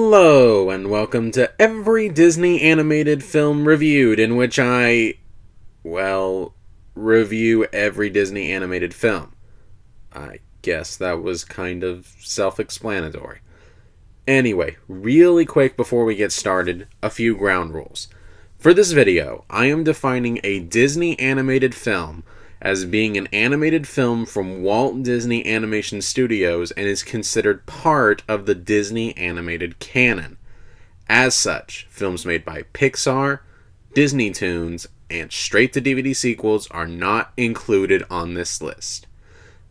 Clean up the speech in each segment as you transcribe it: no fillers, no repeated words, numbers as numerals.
Hello, and welcome to every Disney animated film reviewed, in which review every Disney animated film. I guess that was kind of self-explanatory. Anyway, really quick before we get started, a few ground rules. For this video, I am defining a Disney animated film as being an animated film from Walt Disney Animation Studios and is considered part of the Disney animated canon. As such, films made by Pixar, Disney Toons, and straight-to-DVD sequels are not included on this list.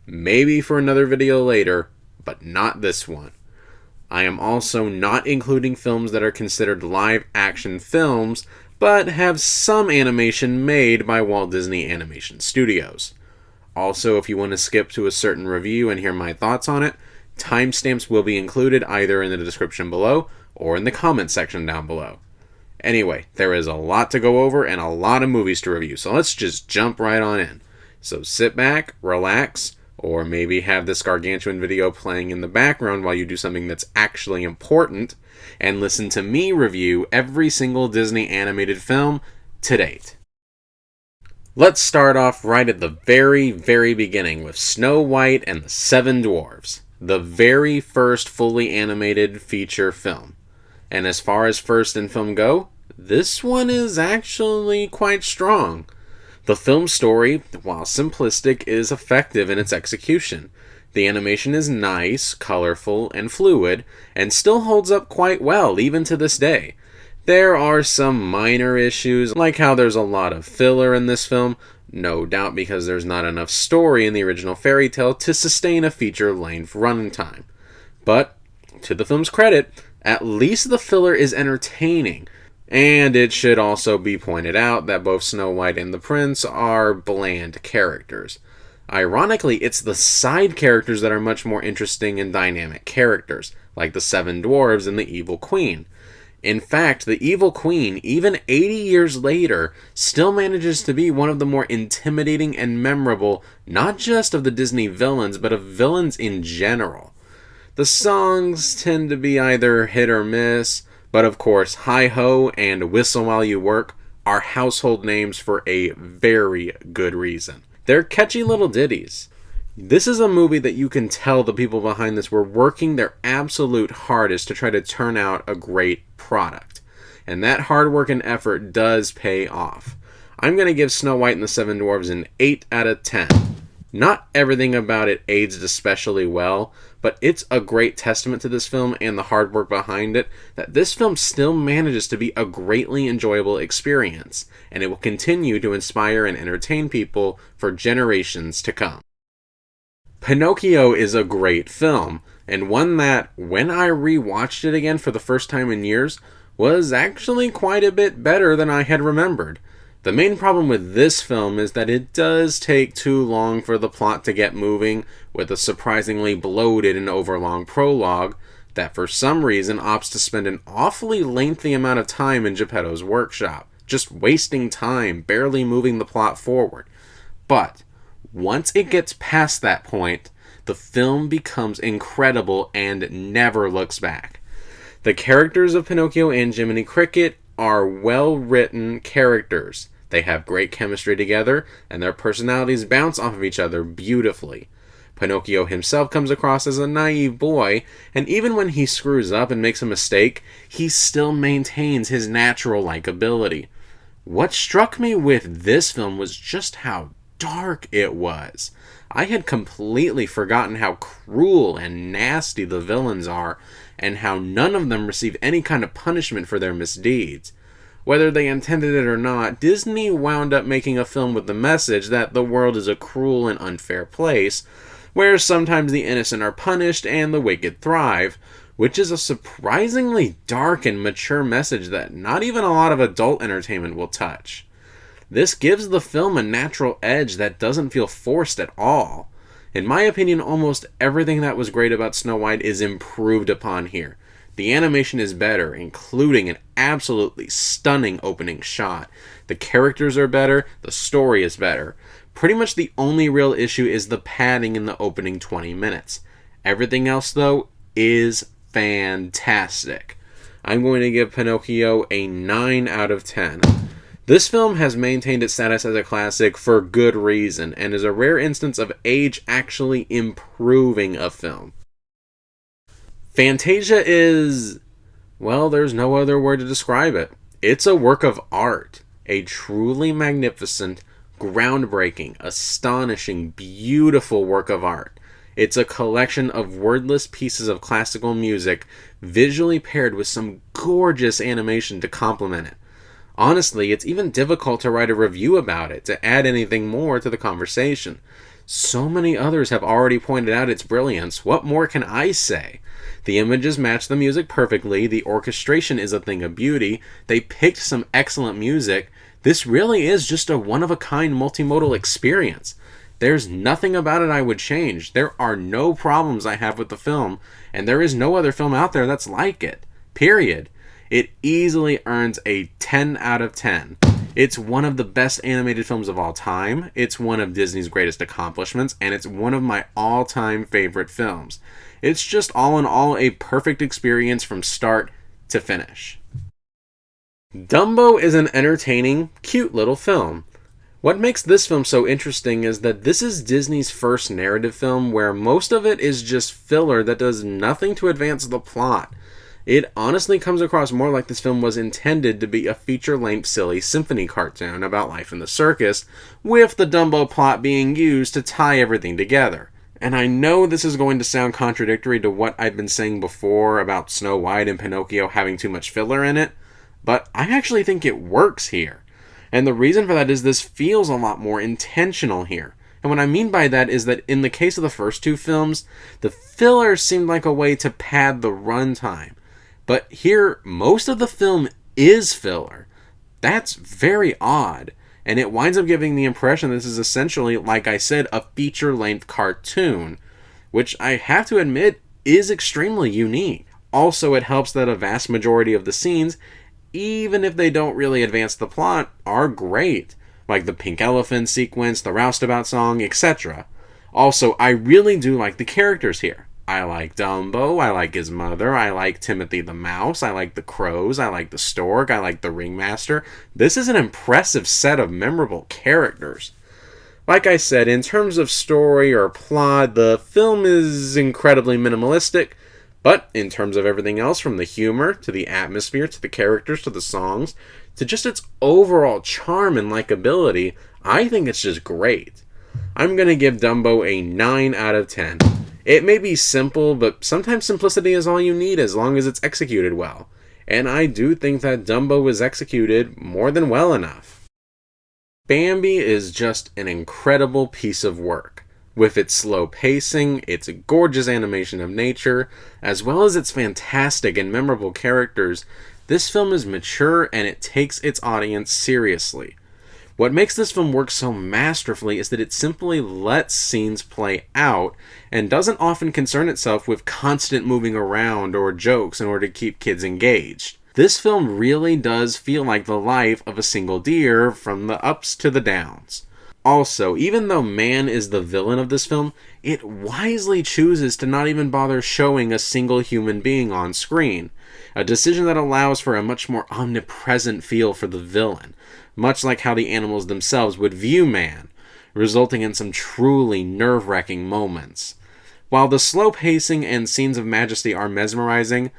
Maybe for another video later, but not this one. I am also not including films that are considered live-action films, but have some animation made by Walt Disney Animation Studios. Also, if you want to skip to a certain review and hear my thoughts on it, timestamps will be included either in the description below or in the comment section down below. Anyway, there is a lot to go over and a lot of movies to review, so let's just jump right on in. So sit back, relax, or maybe have this gargantuan video playing in the background while you do something that's actually important, and listen to me review every single Disney animated film to date. Let's start off right at the very beginning with Snow White and the Seven Dwarfs, the very first fully animated feature film. And as far as first in film go, this one is actually quite strong. The film story, while simplistic, is effective in its execution. The animation is nice, colorful, and fluid, and still holds up quite well even to this day. There are some minor issues, like how there's a lot of filler in this film, no doubt because there's not enough story in the original fairy tale to sustain a feature-length runtime. But, to the film's credit, at least the filler is entertaining. And it should also be pointed out that both Snow White and the Prince are bland characters. Ironically, it's the side characters that are much more interesting and dynamic characters, like the Seven Dwarves and the Evil Queen. In fact, the Evil Queen, even 80 years later, still manages to be one of the more intimidating and memorable, not just of the Disney villains, but of villains in general. The songs tend to be either hit or miss, but of course, Hi-Ho and Whistle While You Work are household names for a very good reason. They're catchy little ditties. This is a movie that you can tell the people behind this were working their absolute hardest to try to turn out a great product. And that hard work and effort does pay off. I'm going to give Snow White and the Seven Dwarfs an 8 out of 10. Not everything about it aged especially well, but it's a great testament to this film and the hard work behind it that this film still manages to be a greatly enjoyable experience, and it will continue to inspire and entertain people for generations to come. Pinocchio is a great film, and one that, when I rewatched it again for the first time in years, was actually quite a bit better than I had remembered. The main problem with this film is that it does take too long for the plot to get moving, with a surprisingly bloated and overlong prologue that for some reason opts to spend an awfully lengthy amount of time in Geppetto's workshop, just wasting time, barely moving the plot forward. But once it gets past that point, the film becomes incredible and never looks back. The characters of Pinocchio and Jiminy Cricket are well-written characters. They have great chemistry together, and their personalities bounce off of each other beautifully. Pinocchio himself comes across as a naive boy, and even when he screws up and makes a mistake, he still maintains his natural likability. What struck me with this film was just how dark it was. I had completely forgotten how cruel and nasty the villains are, and how none of them receive any kind of punishment for their misdeeds. Whether they intended it or not, Disney wound up making a film with the message that the world is a cruel and unfair place, where sometimes the innocent are punished and the wicked thrive, which is a surprisingly dark and mature message that not even a lot of adult entertainment will touch. This gives the film a natural edge that doesn't feel forced at all. In my opinion, almost everything that was great about Snow White is improved upon here. The animation is better, including an absolutely stunning opening shot. The characters are better, the story is better. Pretty much the only real issue is the padding in the opening 20 minutes. Everything else, though, is fantastic. I'm going to give Pinocchio a 9 out of 10. This film has maintained its status as a classic for good reason, and is a rare instance of age actually improving a film. Fantasia is... well, there's no other word to describe it. It's a work of art. A truly magnificent, groundbreaking, astonishing, beautiful work of art. It's a collection of wordless pieces of classical music, visually paired with some gorgeous animation to complement it. Honestly, it's even difficult to write a review about it, to add anything more to the conversation. So many others have already pointed out its brilliance. What more can I say? The images match the music perfectly, the orchestration is a thing of beauty, they picked some excellent music. This really is just a one-of-a-kind multimodal experience. There's nothing about it I would change. There are no problems I have with the film, and there is no other film out there that's like it. Period. It easily earns a 10 out of 10. It's one of the best animated films of all time, it's one of Disney's greatest accomplishments, and it's one of my all-time favorite films. It's just all in all a perfect experience from start to finish. Dumbo is an entertaining, cute little film. What makes this film so interesting is that this is Disney's first narrative film where most of it is just filler that does nothing to advance the plot. It honestly comes across more like this film was intended to be a feature-length silly symphony cartoon about life in the circus, with the Dumbo plot being used to tie everything together. And I know this is going to sound contradictory to what I've been saying before about Snow White and Pinocchio having too much filler in it, but I actually think it works here. And the reason for that is this feels a lot more intentional here. And what I mean by that is that in the case of the first two films, the filler seemed like a way to pad the runtime. But here, most of the film is filler. That's very odd. And it winds up giving the impression this is essentially, like I said, a feature-length cartoon, which I have to admit is extremely unique. Also, it helps that a vast majority of the scenes, even if they don't really advance the plot, are great. Like the pink elephant sequence, the roustabout song, etc. Also, I really do like the characters here. I like Dumbo, I like his mother, I like Timothy the Mouse, I like the crows, I like the stork, I like the ringmaster. This is an impressive set of memorable characters. Like I said, in terms of story or plot, the film is incredibly minimalistic, but in terms of everything else, from the humor, to the atmosphere, to the characters, to the songs, to just its overall charm and likability, I think it's just great. I'm going to give Dumbo a 9 out of 10. It may be simple, but sometimes simplicity is all you need as long as it's executed well. And I do think that Dumbo is executed more than well enough. Bambi is just an incredible piece of work. With its slow pacing, its gorgeous animation of nature, as well as its fantastic and memorable characters, this film is mature and it takes its audience seriously. What makes this film work so masterfully is that it simply lets scenes play out and doesn't often concern itself with constant moving around or jokes in order to keep kids engaged. This film really does feel like the life of a single deer from the ups to the downs. Also, even though man is the villain of this film, it wisely chooses to not even bother showing a single human being on screen, a decision that allows for a much more omnipresent feel for the villain, much like how the animals themselves would view man, resulting in some truly nerve-wracking moments. While the slow pacing and scenes of majesty are mesmerizing,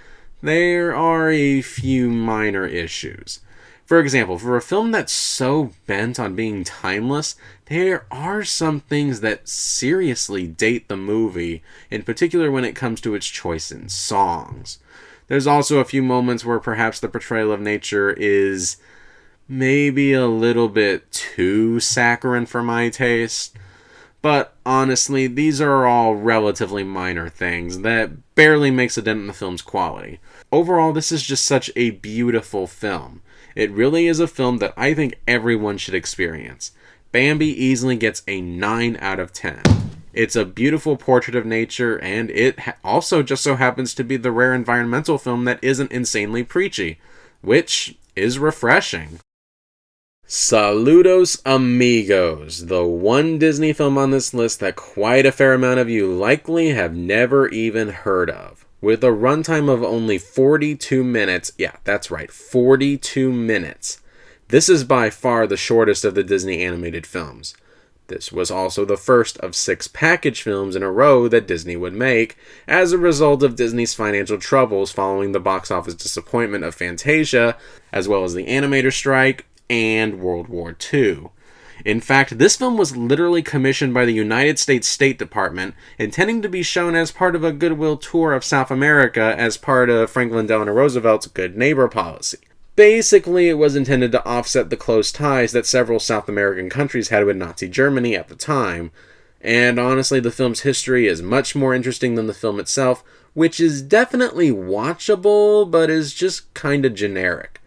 there are a few minor issues. For example, for a film that's so bent on being timeless, there are some things that seriously date the movie, in particular when it comes to its choice in songs. There's also a few moments where perhaps the portrayal of nature is maybe a little bit too saccharine for my taste. But honestly, these are all relatively minor things that barely makes a dent in the film's quality. Overall, this is just such a beautiful film. It really is a film that I think everyone should experience. Bambi easily gets a 9 out of 10. It's a beautiful portrait of nature, and it also just so happens to be the rare environmental film that isn't insanely preachy, which is refreshing. Saludos Amigos, the one Disney film on this list that quite a fair amount of you likely have never even heard of. With a runtime of only 42 minutes, yeah, that's right, 42 minutes. This is by far the shortest of the Disney animated films. This was also the first of 6 package films in a row that Disney would make, as a result of Disney's financial troubles following the box office disappointment of Fantasia, as well as the animator strike, and World War II. In fact, this film was literally commissioned by the United States State Department, intending to be shown as part of a goodwill tour of South America as part of Franklin Delano Roosevelt's Good Neighbor policy. Basically, it was intended to offset the close ties that several South American countries had with Nazi Germany at the time. And honestly, the film's history is much more interesting than the film itself, which is definitely watchable, but is just kinda generic.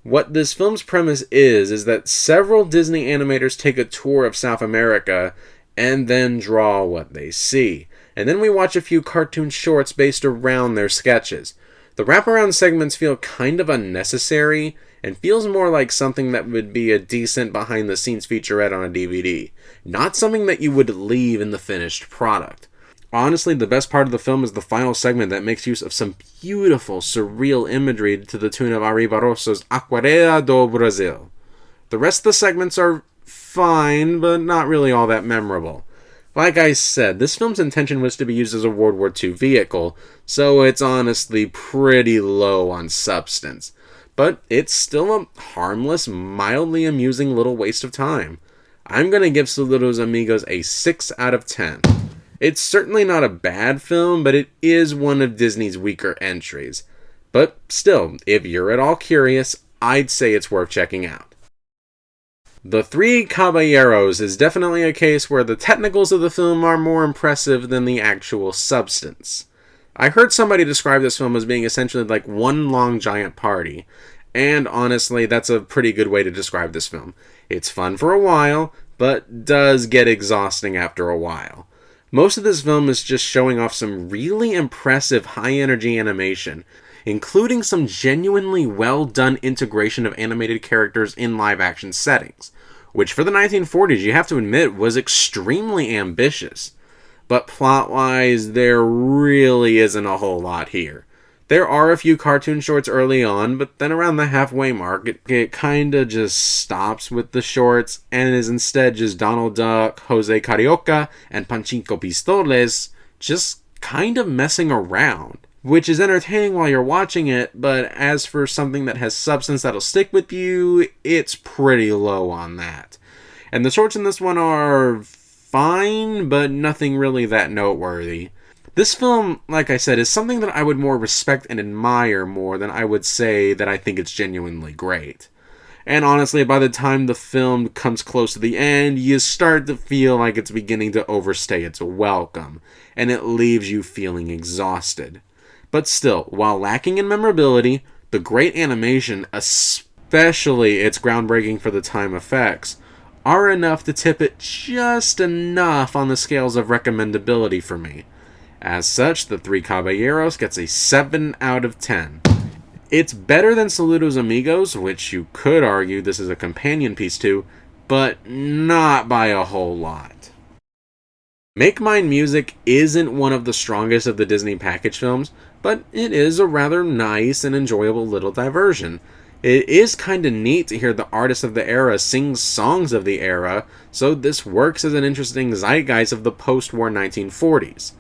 What this film's premise is that several Disney animators take a tour of South America and then draw what they see. And then we watch a few cartoon shorts based around their sketches. The wraparound segments feel kind of unnecessary and feels more like something that would be a decent behind-the-scenes featurette on a DVD, not something that you would leave in the finished product. Honestly, the best part of the film is the final segment that makes use of some beautiful, surreal imagery to the tune of Ari Barroso's Aquarela do Brasil. The rest of the segments are fine, but not really all that memorable. Like I said, this film's intention was to be used as a World War II vehicle, so it's honestly pretty low on substance. But it's still a harmless, mildly amusing little waste of time. I'm gonna give Saludos Amigos a 6 out of 10. It's certainly not a bad film, but it is one of Disney's weaker entries. But still, if you're at all curious, I'd say it's worth checking out. The Three Caballeros is definitely a case where the technicals of the film are more impressive than the actual substance. I heard somebody describe this film as being essentially like one long giant party, and honestly, that's a pretty good way to describe this film. It's fun for a while, but does get exhausting after a while. Most of this film is just showing off some really impressive high-energy animation, including some genuinely well-done integration of animated characters in live-action settings, which for the 1940s, you have to admit, was extremely ambitious. But plot-wise, there really isn't a whole lot here. There are a few cartoon shorts early on, but then around the halfway mark, it kinda just stops with the shorts, and is instead just Donald Duck, Jose Carioca, and Panchito Pistoles just kind of messing around. Which is entertaining while you're watching it, but as for something that has substance that'll stick with you, it's pretty low on that. And the shorts in this one are fine, but nothing really that noteworthy. This film, like I said, is something that I would more respect and admire more than I would say that I think it's genuinely great. And honestly, by the time the film comes close to the end, you start to feel like it's beginning to overstay its welcome, and it leaves you feeling exhausted. But still, while lacking in memorability, the great animation, especially its groundbreaking for the time effects, are enough to tip it just enough on the scales of recommendability for me. As such, the Three Caballeros gets a 7 out of 10. It's better than Saludos Amigos, which you could argue this is a companion piece to, but not by a whole lot. Make Mine Music isn't one of the strongest of the Disney package films, but it is a rather nice and enjoyable little diversion. It is kinda neat to hear the artists of the era sing songs of the era, so this works as an interesting zeitgeist of the post-war 1940s.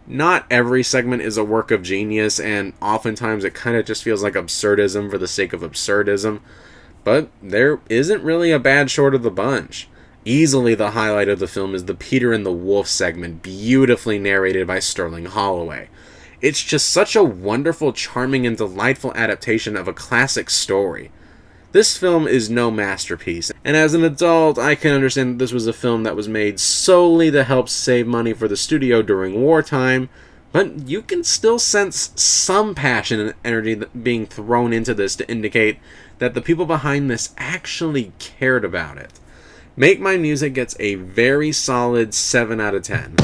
Not every segment is a work of genius, and oftentimes it kinda just feels like absurdism for the sake of absurdism, but there isn't really a bad short of the bunch. Easily the highlight of the film is the Peter and the Wolf segment, beautifully narrated by Sterling Holloway. It's just such a wonderful, charming, and delightful adaptation of a classic story. This film is no masterpiece, and as an adult, I can understand that this was a film that was made solely to help save money for the studio during wartime, but you can still sense some passion and energy being thrown into this to indicate that the people behind this actually cared about it. Make Mine Music gets a very solid 7 out of 10.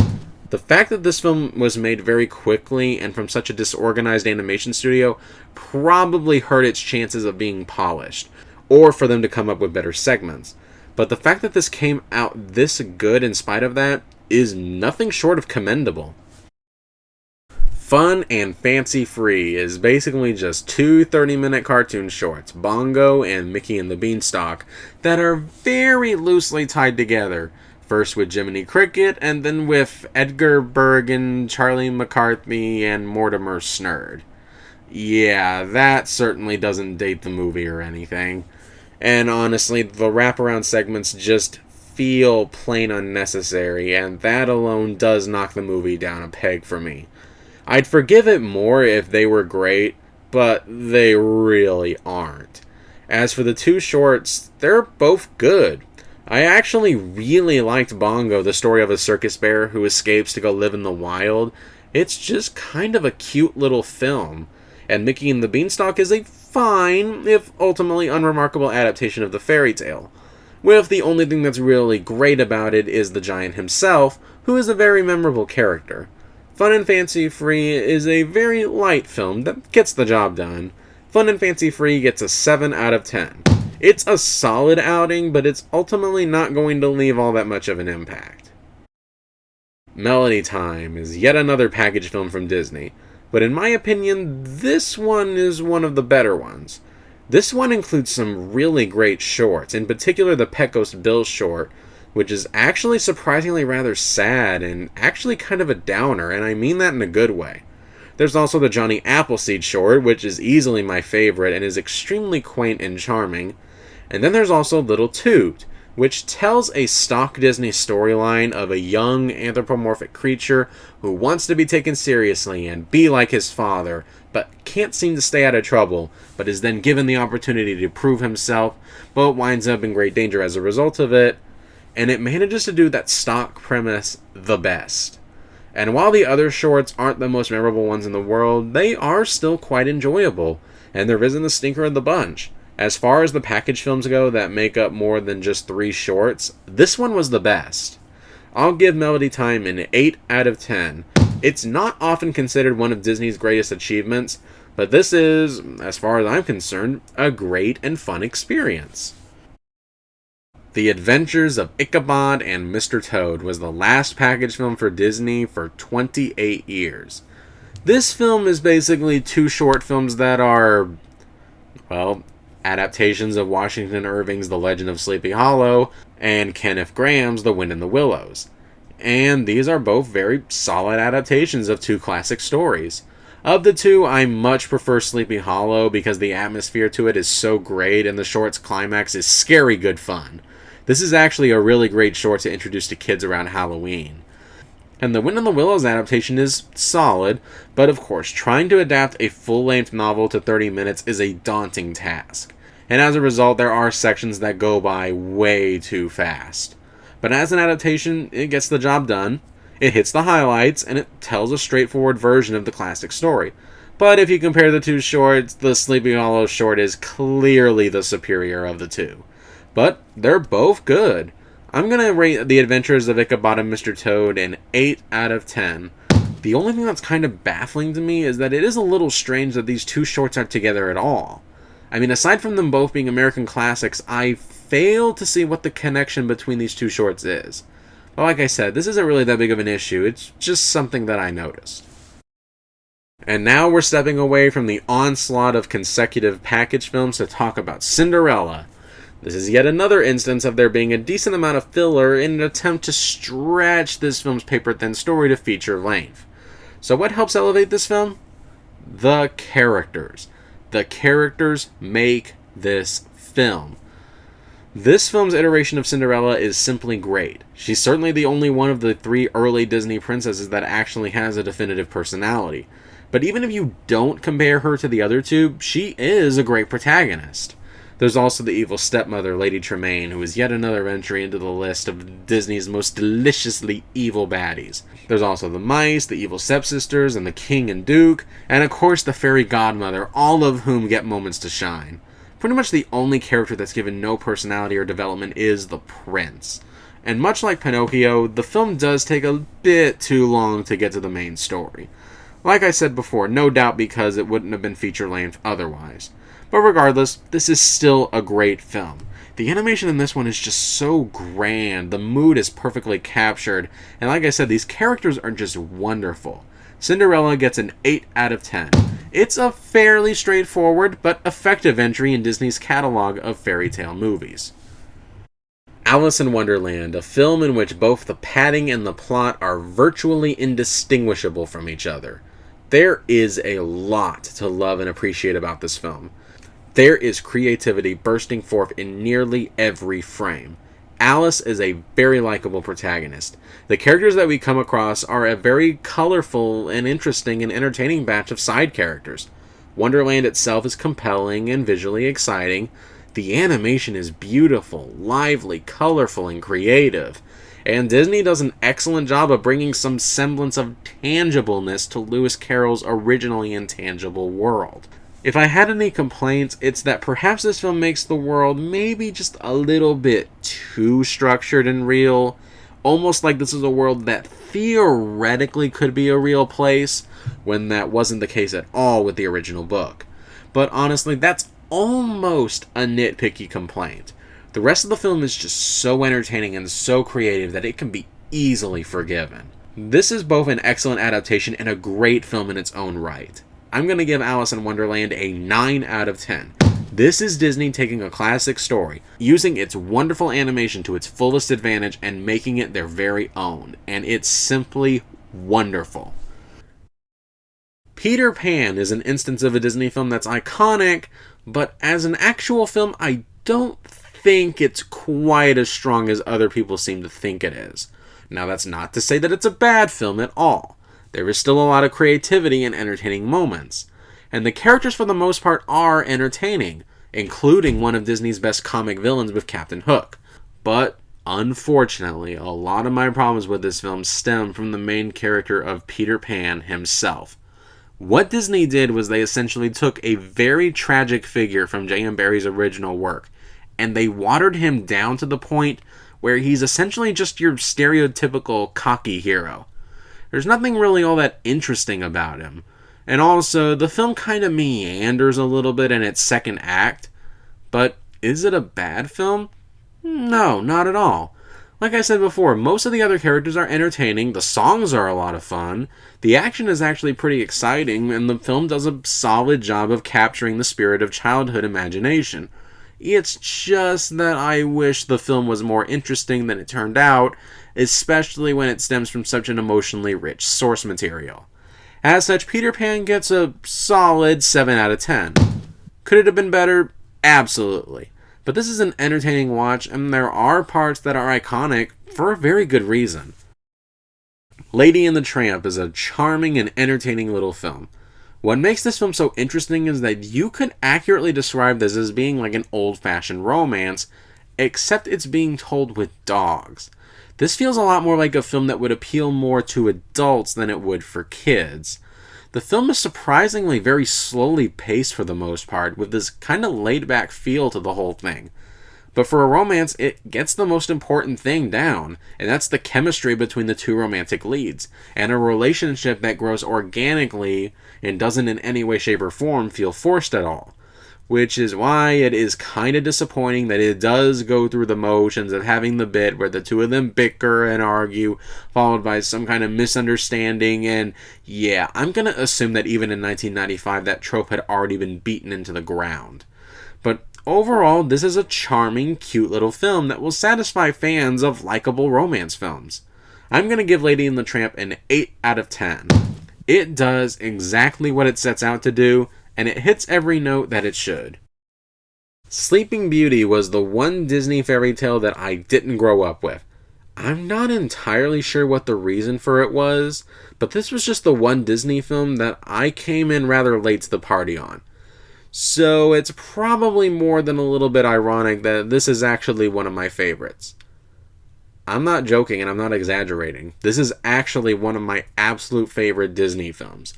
The fact that this film was made very quickly and from such a disorganized animation studio probably hurt its chances of being polished, or for them to come up with better segments. But the fact that this came out this good in spite of that is nothing short of commendable. Fun and Fancy Free is basically just two 30-minute cartoon shorts, Bongo and Mickey and the Beanstalk, that are very loosely tied together. First with Jiminy Cricket, and then with Edgar Bergen, Charlie McCarthy, and Mortimer Snurd. Yeah, that certainly doesn't date the movie or anything. And honestly, the wraparound segments just feel plain unnecessary, and that alone does knock the movie down a peg for me. I'd forgive it more if they were great, but they really aren't. As for the two shorts, they're both good. I actually really liked Bongo, the story of a circus bear who escapes to go live in the wild. It's just kind of a cute little film. And Mickey and the Beanstalk is a fine, if ultimately unremarkable adaptation of the fairy tale. With the only thing that's really great about it is the giant himself, who is a very memorable character. Fun and Fancy Free is a very light film that gets the job done. Fun and Fancy Free gets a 7 out of 10. It's a solid outing, but it's ultimately not going to leave all that much of an impact. Melody Time is yet another package film from Disney, but in my opinion, this one is one of the better ones. This one includes some really great shorts, in particular the Pecos Bill short, which is actually surprisingly rather sad and actually kind of a downer, and I mean that in a good way. There's also the Johnny Appleseed short, which is easily my favorite and is extremely quaint and charming. And then there's also Little Toot, which tells a stock Disney storyline of a young anthropomorphic creature who wants to be taken seriously and be like his father, but can't seem to stay out of trouble, but is then given the opportunity to prove himself, but winds up in great danger as a result of it. And it manages to do that stock premise the best. And while the other shorts aren't the most memorable ones in the world, they are still quite enjoyable, and there isn't the stinker of the bunch. As far as the package films go that make up more than just 3 shorts, this one was the best. I'll give Melody Time an 8 out of 10. It's not often considered one of Disney's greatest achievements, but this is, as far as I'm concerned, a great and fun experience. The Adventures of Ichabod and Mr. Toad was the last package film for Disney for 28 years. This film is basically 2 short films that are, well, adaptations of Washington Irving's The Legend of Sleepy Hollow and Kenneth Graham's The Wind in the Willows. And these are both very solid adaptations of 2 classic stories. Of the 2, I much prefer Sleepy Hollow because the atmosphere to it is so great and the short's climax is scary good fun. This is actually a really great short to introduce to kids around Halloween. And the Wind in the Willows adaptation is solid, but of course, trying to adapt a full-length novel to 30 minutes is a daunting task. And as a result, there are sections that go by way too fast. But as an adaptation, it gets the job done, it hits the highlights, and it tells a straightforward version of the classic story. But if you compare the 2 shorts, the Sleepy Hollow short is clearly the superior of the 2. But they're both good. I'm going to rate The Adventures of Ichabod and Mr. Toad an 8 out of 10. The only thing that's kind of baffling to me is that it is a little strange that these 2 shorts aren't together at all. I mean, aside from them both being American classics, I fail to see what the connection between these 2 shorts is. But like I said, this isn't really that big of an issue, it's just something that I noticed. And now we're stepping away from the onslaught of consecutive package films to talk about Cinderella. This is yet another instance of there being a decent amount of filler in an attempt to stretch this film's paper-thin story to feature length. So what helps elevate this film? The characters. The characters make this film. This film's iteration of Cinderella is simply great. She's certainly the only one of the 3 early Disney princesses that actually has a definitive personality. But even if you don't compare her to the other 2, she is a great protagonist. There's also the evil stepmother, Lady Tremaine, who is yet another entry into the list of Disney's most deliciously evil baddies. There's also the mice, the evil stepsisters, and the king and duke, and of course the fairy godmother, all of whom get moments to shine. Pretty much the only character that's given no personality or development is the prince. And much like Pinocchio, the film does take a bit too long to get to the main story. Like I said before, no doubt because it wouldn't have been feature-length otherwise. But regardless, this is still a great film. The animation in this one is just so grand, the mood is perfectly captured, and like I said, these characters are just wonderful. Cinderella gets an 8 out of 10. It's a fairly straightforward but effective entry in Disney's catalog of fairy tale movies. Alice in Wonderland, a film in which both the padding and the plot are virtually indistinguishable from each other. There is a lot to love and appreciate about this film. There is creativity bursting forth in nearly every frame. Alice is a very likable protagonist. The characters that we come across are a very colorful and interesting and entertaining batch of side characters. Wonderland itself is compelling and visually exciting. The animation is beautiful, lively, colorful, and creative. And Disney does an excellent job of bringing some semblance of tangibleness to Lewis Carroll's originally intangible world. If I had any complaints, it's that perhaps this film makes the world maybe just a little bit too structured and real. Almost like this is a world that theoretically could be a real place, when that wasn't the case at all with the original book. But honestly, that's almost a nitpicky complaint. The rest of the film is just so entertaining and so creative that it can be easily forgiven. This is both an excellent adaptation and a great film in its own right. I'm going to give Alice in Wonderland a 9 out of 10. This is Disney taking a classic story, using its wonderful animation to its fullest advantage and making it their very own, and it's simply wonderful. Peter Pan is an instance of a Disney film that's iconic, but as an actual film, I don't think it's quite as strong as other people seem to think it is. Now, that's not to say that it's a bad film at all. There is still a lot of creativity and entertaining moments. And the characters for the most part are entertaining, including one of Disney's best comic villains with Captain Hook. But, unfortunately, a lot of my problems with this film stem from the main character of Peter Pan himself. What Disney did was they essentially took a very tragic figure from J.M. Barrie's original work, and they watered him down to the point where he's essentially just your stereotypical cocky hero. There's nothing really all that interesting about him. And also, the film kind of meanders a little bit in its second act. But is it a bad film? No, not at all. Like I said before, most of the other characters are entertaining, the songs are a lot of fun, the action is actually pretty exciting, and the film does a solid job of capturing the spirit of childhood imagination. It's just that I wish the film was more interesting than it turned out, especially when it stems from such an emotionally rich source material. As such, Peter Pan gets a solid 7 out of 10. Could it have been better? Absolutely. But this is an entertaining watch, and there are parts that are iconic for a very good reason. Lady and the Tramp is a charming and entertaining little film. What makes this film so interesting is that you could accurately describe this as being like an old-fashioned romance, except it's being told with dogs. This feels a lot more like a film that would appeal more to adults than it would for kids. The film is surprisingly very slowly paced for the most part, with this kind of laid-back feel to the whole thing. But for a romance, it gets the most important thing down, and that's the chemistry between the two romantic leads, and a relationship that grows organically and doesn't in any way, shape, or form feel forced at all. Which is why it is kind of disappointing that it does go through the motions of having the bit where the two of them bicker and argue, followed by some kind of misunderstanding, and yeah, I'm going to assume that even in 1995 that trope had already been beaten into the ground. But overall, this is a charming, cute little film that will satisfy fans of likable romance films. I'm going to give Lady and the Tramp an 8 out of 10. It does exactly what it sets out to do, and it hits every note that it should. Sleeping Beauty was the one Disney fairy tale that I didn't grow up with. I'm not entirely sure what the reason for it was, but this was just the one Disney film that I came in rather late to the party on. So it's probably more than a little bit ironic that this is actually one of my favorites. I'm not joking and I'm not exaggerating. This is actually one of my absolute favorite Disney films.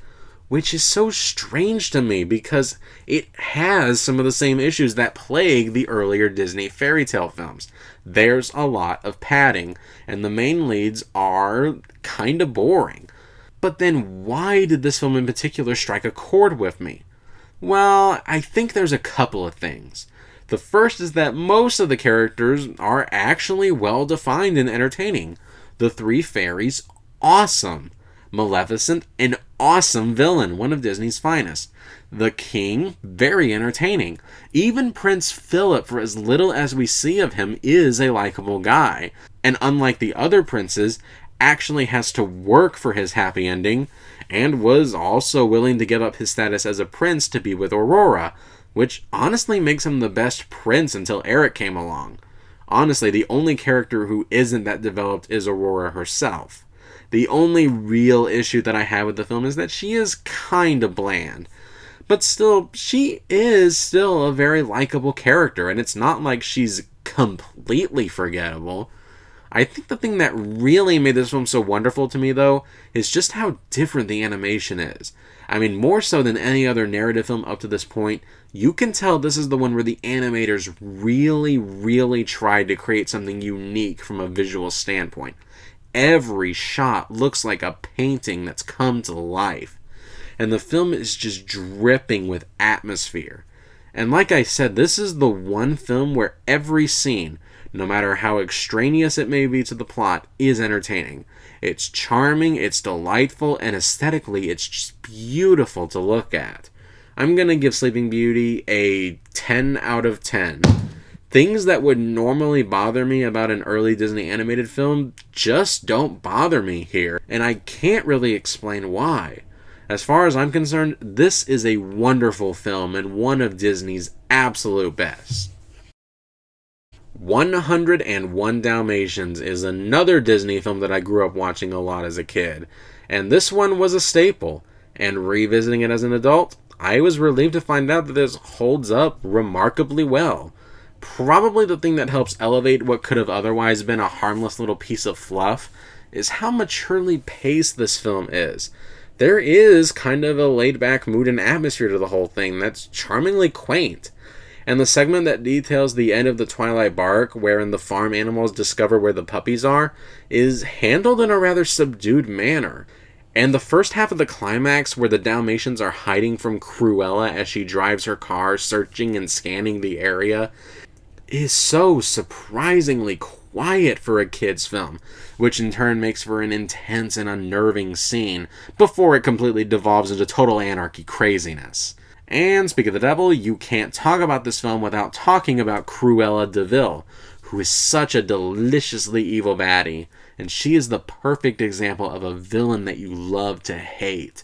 Which is so strange to me because it has some of the same issues that plague the earlier Disney fairy tale films. There's a lot of padding, and the main leads are kind of boring. But then why did this film in particular strike a chord with me? Well, I think there's a couple of things. The first is that most of the characters are actually well defined and entertaining. The three fairies, awesome. Maleficent, an awesome villain, one of Disney's finest. The King, very entertaining. Even Prince Philip, for as little as we see of him, is a likable guy. And unlike the other princes, actually has to work for his happy ending, and was also willing to give up his status as a prince to be with Aurora, which honestly makes him the best prince until Eric came along. Honestly, the only character who isn't that developed is Aurora herself. The only real issue that I have with the film is that she is kinda bland. But still, she is still a very likable character, and it's not like she's completely forgettable. I think the thing that really made this film so wonderful to me, though, is just how different the animation is. I mean, more so than any other narrative film up to this point, you can tell this is the one where the animators really tried to create something unique from a visual standpoint. Every shot looks like a painting that's come to life. And the film is just dripping with atmosphere. And like I said, this is the one film where every scene, no matter how extraneous it may be to the plot, is entertaining. It's charming, it's delightful, and aesthetically it's just beautiful to look at. I'm going to give Sleeping Beauty a 10 out of 10. Things that would normally bother me about an early Disney animated film just don't bother me here, and I can't really explain why. As far as I'm concerned, this is a wonderful film and one of Disney's absolute best. 101 Dalmatians is another Disney film that I grew up watching a lot as a kid, and this one was a staple, and revisiting it as an adult, I was relieved to find out that this holds up remarkably well. Probably the thing that helps elevate what could have otherwise been a harmless little piece of fluff is how maturely paced this film is. There is kind of a laid-back mood and atmosphere to the whole thing that's charmingly quaint. And the segment that details the end of the Twilight Bark, wherein the farm animals discover where the puppies are, is handled in a rather subdued manner. And the first half of the climax, where the Dalmatians are hiding from Cruella as she drives her car, searching and scanning the area, is so surprisingly quiet for a kid's film, which in turn makes for an intense and unnerving scene, before it completely devolves into total anarchy craziness. And speak of the devil, you can't talk about this film without talking about Cruella de Vil, who is such a deliciously evil baddie, and she is the perfect example of a villain that you love to hate.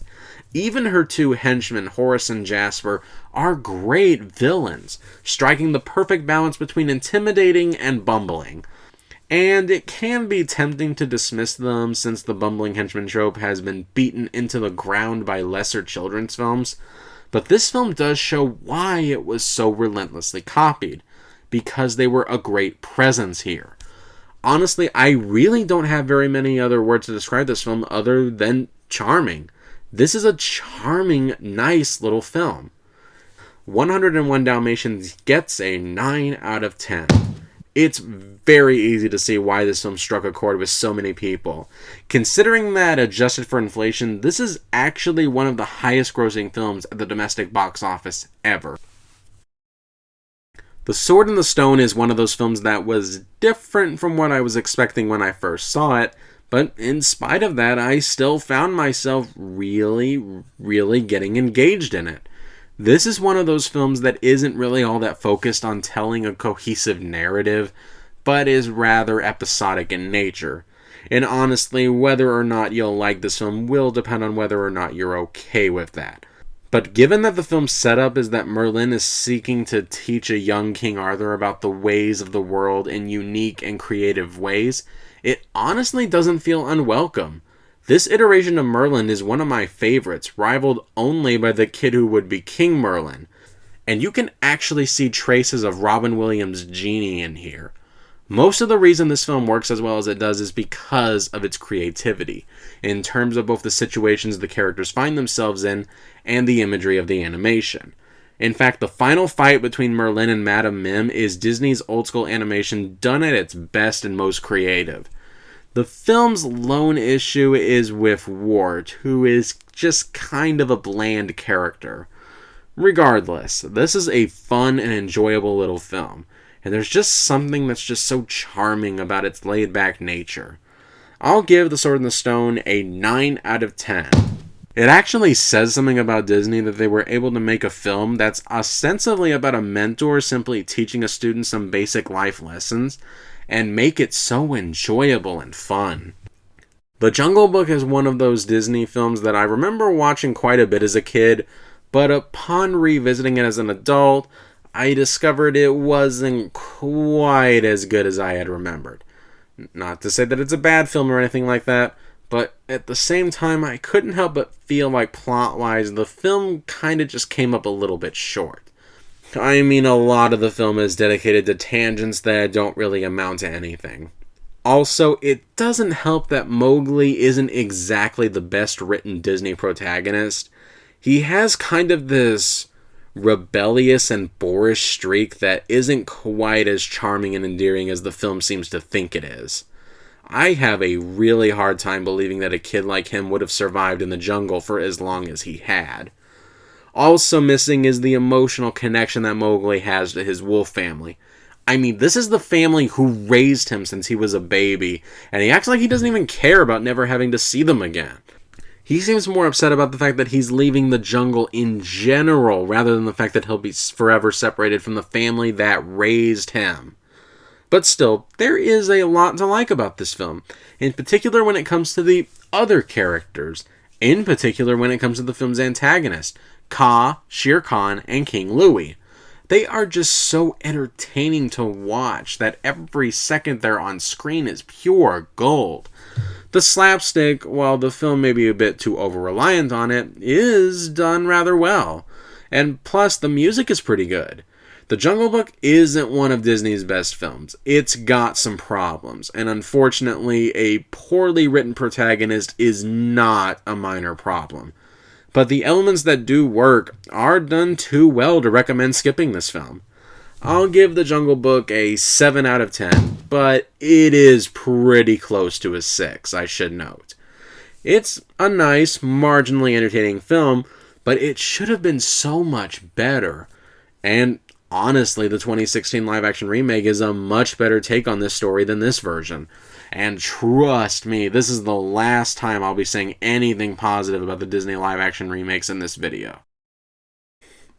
Even her two henchmen, Horace and Jasper, are great villains, striking the perfect balance between intimidating and bumbling. And it can be tempting to dismiss them since the bumbling henchman trope has been beaten into the ground by lesser children's films, but this film does show why it was so relentlessly copied, because they were a great presence here. Honestly, I really don't have very many other words to describe this film other than charming. This is a charming, nice little film. 101 Dalmatians gets a 9 out of 10. It's very easy to see why this film struck a chord with so many people. Considering that, adjusted for inflation, this is actually one of the highest grossing films at the domestic box office ever. The Sword in the Stone is one of those films that was different from what I was expecting when I first saw it, but in spite of that, I still found myself really getting engaged in it. This is one of those films that isn't really all that focused on telling a cohesive narrative, but is rather episodic in nature. And honestly, whether or not you'll like this film will depend on whether or not you're okay with that. But given that the film's setup is that Merlin is seeking to teach a young King Arthur about the ways of the world in unique and creative ways, it honestly doesn't feel unwelcome. This iteration of Merlin is one of my favorites, rivaled only by the kid who would be King Merlin. And you can actually see traces of Robin Williams' genie in here. Most of the reason this film works as well as it does is because of its creativity, in terms of both the situations the characters find themselves in and the imagery of the animation. In fact, the final fight between Merlin and Madame Mim is Disney's old school animation done at its best and most creative. The film's lone issue is with Wart, who is just kind of a bland character. Regardless, this is a fun and enjoyable little film, and there's just something that's just so charming about its laid-back nature. I'll give The Sword in the Stone a 9 out of 10. It actually says something about Disney that they were able to make a film that's ostensibly about a mentor simply teaching a student some basic life lessons and make it so enjoyable and fun. The Jungle Book is one of those Disney films that I remember watching quite a bit as a kid, but upon revisiting it as an adult, I discovered it wasn't quite as good as I had remembered. Not to say that it's a bad film or anything like that, but at the same time, I couldn't help but feel like plot-wise, the film kind of just came up a little bit short. I mean, a lot of the film is dedicated to tangents that don't really amount to anything. Also, it doesn't help that Mowgli isn't exactly the best written Disney protagonist. He has kind of this rebellious and boorish streak that isn't quite as charming and endearing as the film seems to think it is. I have a really hard time believing that a kid like him would have survived in the jungle for as long as he had. Also missing is the emotional connection that Mowgli has to his wolf family. I mean, this is the family who raised him since he was a baby, and he acts like he doesn't even care about never having to see them again. He seems more upset about the fact that he's leaving the jungle in general, rather than the fact that he'll be forever separated from the family that raised him. But still, there is a lot to like about this film, in particular when it comes to the other characters, in particular when it comes to the film's antagonist, Kaa, Shere Khan, and King Louie. They are just so entertaining to watch that every second they're on screen is pure gold. The slapstick, while the film may be a bit too over-reliant on it, is done rather well. And plus, the music is pretty good. The Jungle Book isn't one of Disney's best films. It's got some problems, and unfortunately, a poorly written protagonist is not a minor problem. But the elements that do work are done too well to recommend skipping this film. I'll give The Jungle Book a 7 out of 10, but it is pretty close to a 6, I should note. It's a nice, marginally entertaining film, but it should have been so much better. And honestly, the 2016 live-action remake is a much better take on this story than this version. And trust me, this is the last time I'll be saying anything positive about the Disney live-action remakes in this video.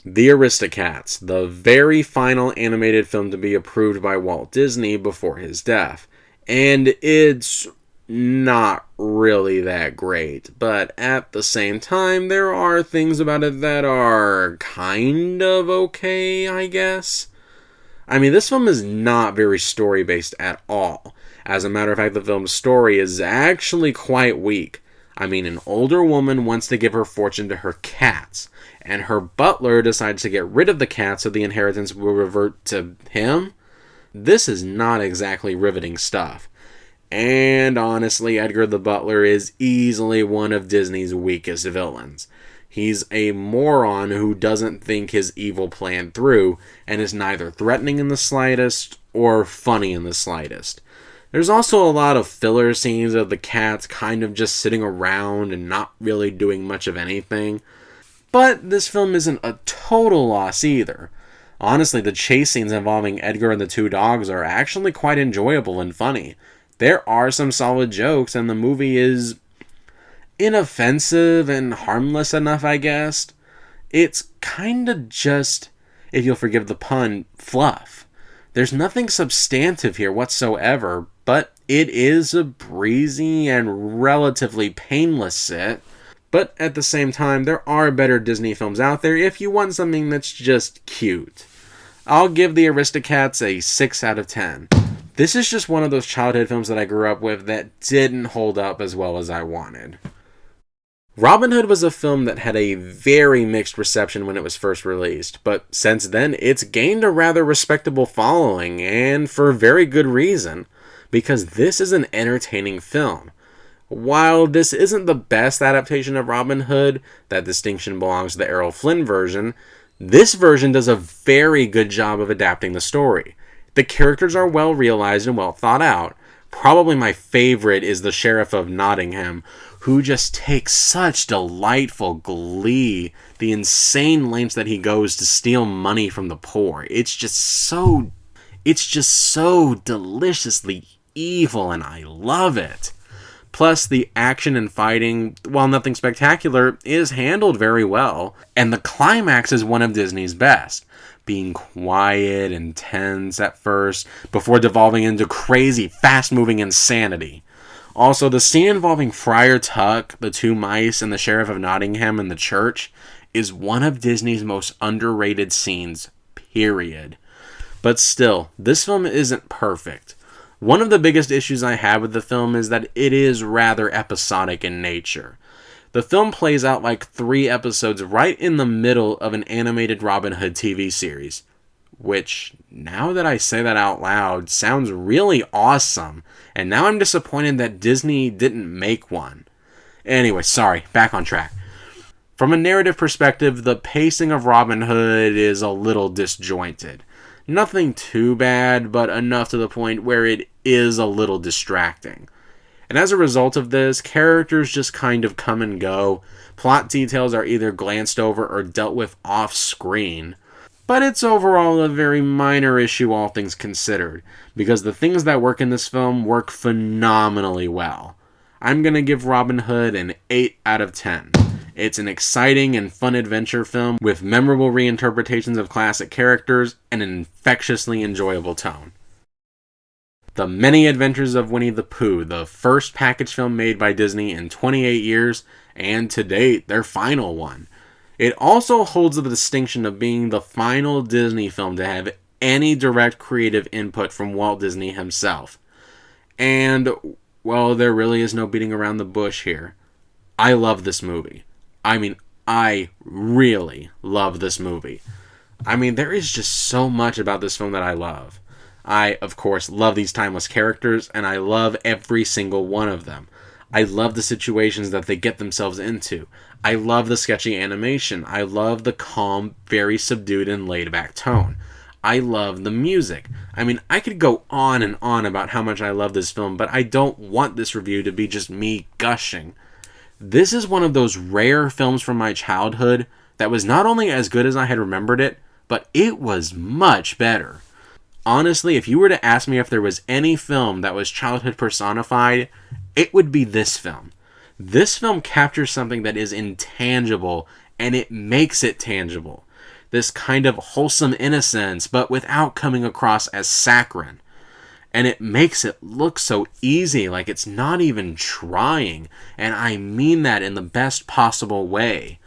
The Aristocats, the very final animated film to be approved by Walt Disney before his death. And it's not really that great, but at the same time, there are things about it that are kind of okay, I guess. I mean, this film is not very story-based at all. As a matter of fact, the film's story is actually quite weak. I mean, an older woman wants to give her fortune to her cats, and her butler decides to get rid of the cat so the inheritance will revert to him. This is not exactly riveting stuff. And honestly, Edgar the Butler is easily one of Disney's weakest villains. He's a moron who doesn't think his evil plan through, and is neither threatening in the slightest or funny in the slightest. There's also a lot of filler scenes of the cats kind of just sitting around and not really doing much of anything. But this film isn't a total loss either. Honestly, the chase scenes involving Edgar and the two dogs are actually quite enjoyable and funny. There are some solid jokes, and the movie is inoffensive and harmless enough, I guess. It's kind of just, if you'll forgive the pun, fluff. There's nothing substantive here whatsoever, but it is a breezy and relatively painless sit. But at the same time, there are better Disney films out there if you want something that's just cute. I'll give The Aristocats a 6 out of 10. This is just one of those childhood films that I grew up with that didn't hold up as well as I wanted. Robin Hood was a film that had a very mixed reception when it was first released, but since then it's gained a rather respectable following, and for very good reason, because this is an entertaining film. While this isn't the best adaptation of Robin Hood, that distinction belongs to the Errol Flynn version, this version does a very good job of adapting the story. The characters are well realized and well thought out. Probably my favorite is the Sheriff of Nottingham, who just takes such delightful glee, the insane lengths that he goes to steal money from the poor. It's just so deliciously evil, and I love it. Plus, the action and fighting, while nothing spectacular, is handled very well. And the climax is one of Disney's best, being quiet and tense at first, before devolving into crazy, fast-moving insanity. Also, the scene involving Friar Tuck, the two mice, and the Sheriff of Nottingham in the church is one of Disney's most underrated scenes, period. But still, this film isn't perfect. One of the biggest issues I have with the film is that it is rather episodic in nature. The film plays out like 3 episodes right in the middle of an animated Robin Hood TV series, which, now that I say that out loud, sounds really awesome, and now I'm disappointed that Disney didn't make one. Anyway, sorry, back on track. From a narrative perspective, the pacing of Robin Hood is a little disjointed. Nothing too bad, but enough to the point where it is a little distracting. And as a result of this, characters just kind of come and go. Plot details are either glanced over or dealt with off-screen. But it's overall a very minor issue, all things considered, because the things that work in this film work phenomenally well. I'm going to give Robin Hood an 8 out of 10. It's an exciting and fun adventure film with memorable reinterpretations of classic characters and an infectiously enjoyable tone. The Many Adventures of Winnie the Pooh, the first package film made by Disney in 28 years, and to date, their final one. It also holds the distinction of being the final Disney film to have any direct creative input from Walt Disney himself. And, well, there really is no beating around the bush here. I love this movie. I really love this movie. There is just so much about this film that I love. I, of course, love these timeless characters, and I love every single one of them. I love the situations that they get themselves into. I love the sketchy animation. I love the calm, very subdued and laid-back tone. I love the music. I could go on and on about how much I love this film, but I don't want this review to be just me gushing. This is one of those rare films from my childhood that was not only as good as I had remembered it, but it was much better. Honestly, if you were to ask me if there was any film that was childhood personified, it would be this film. This film captures something that is intangible, and it makes it tangible. This kind of wholesome innocence, but without coming across as saccharine. And it makes it look so easy, like it's not even trying. And I mean that in the best possible way.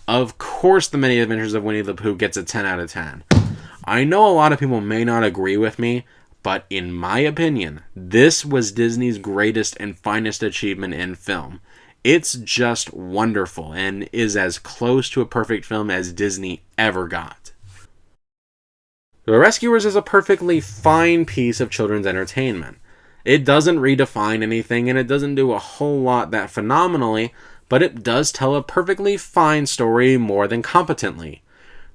Of course, The Many Adventures of Winnie the Pooh gets a 10 out of 10. I know a lot of people may not agree with me, but in my opinion, this was Disney's greatest and finest achievement in film. It's just wonderful and is as close to a perfect film as Disney ever got. The Rescuers is a perfectly fine piece of children's entertainment. It doesn't redefine anything and it doesn't do a whole lot that phenomenally, but it does tell a perfectly fine story more than competently.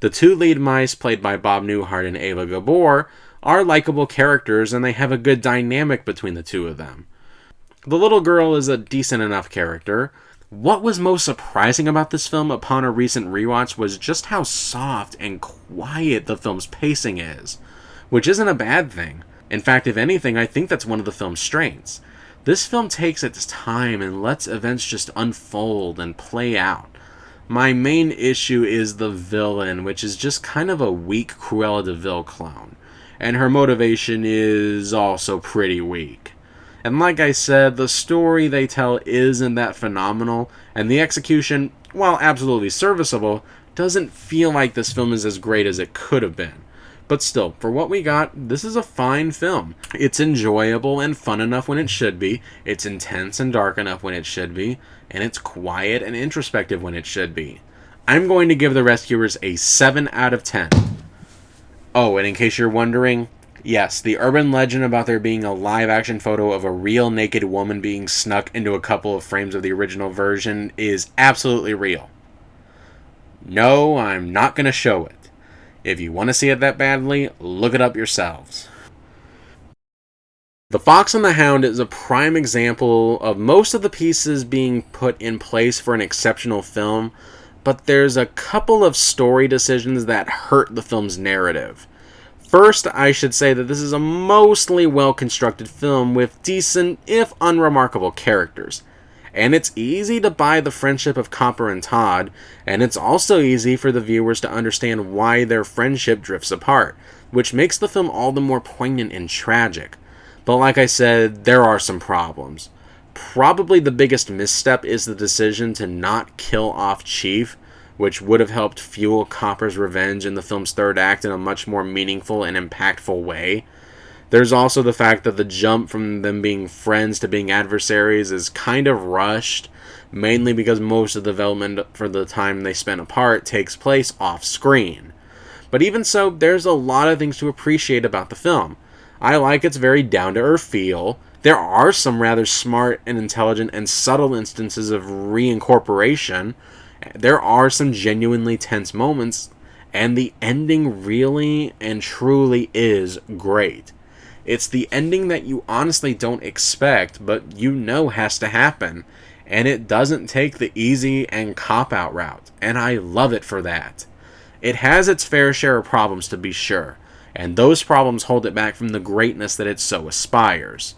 The 2 lead mice, played by Bob Newhart and Ava Gabor, are likable characters and they have a good dynamic between the 2 of them. The little girl is a decent enough character. What was most surprising about this film upon a recent rewatch was just how soft and quiet the film's pacing is, which isn't a bad thing. In fact, if anything, I think that's one of the film's strengths. This film takes its time and lets events just unfold and play out. My main issue is the villain, which is just kind of a weak Cruella de Vil clone, and her motivation is also pretty weak. And like I said, the story they tell isn't that phenomenal, and the execution, while absolutely serviceable, doesn't feel like this film is as great as it could have been. But still, for what we got, this is a fine film. It's enjoyable and fun enough when it should be, it's intense and dark enough when it should be, and it's quiet and introspective when it should be. I'm going to give The Rescuers a 7 out of 10. Oh, and in case you're wondering, yes, the urban legend about there being a live-action photo of a real naked woman being snuck into a couple of frames of the original version is absolutely real. No, I'm not going to show it. If you want to see it that badly, look it up yourselves. The Fox and the Hound is a prime example of most of the pieces being put in place for an exceptional film, but there's a couple of story decisions that hurt the film's narrative. First, I should say that this is a mostly well-constructed film with decent, if unremarkable, characters. And it's easy to buy the friendship of Copper and Todd, and it's also easy for the viewers to understand why their friendship drifts apart, which makes the film all the more poignant and tragic. But like I said, there are some problems. Probably the biggest misstep is the decision to not kill off Chief, which would have helped fuel Copper's revenge in the film's third act in a much more meaningful and impactful way. There's also the fact that the jump from them being friends to being adversaries is kind of rushed, mainly because most of the development for the time they spent apart takes place off-screen. But even so, there's a lot of things to appreciate about the film. I like its very down-to-earth feel. There are some rather smart and intelligent and subtle instances of reincorporation. There are some genuinely tense moments, and the ending really and truly is great. It's the ending that you honestly don't expect, but you know has to happen, and it doesn't take the easy and cop-out route, and I love it for that. It has its fair share of problems, to be sure, and those problems hold it back from the greatness that it so aspires.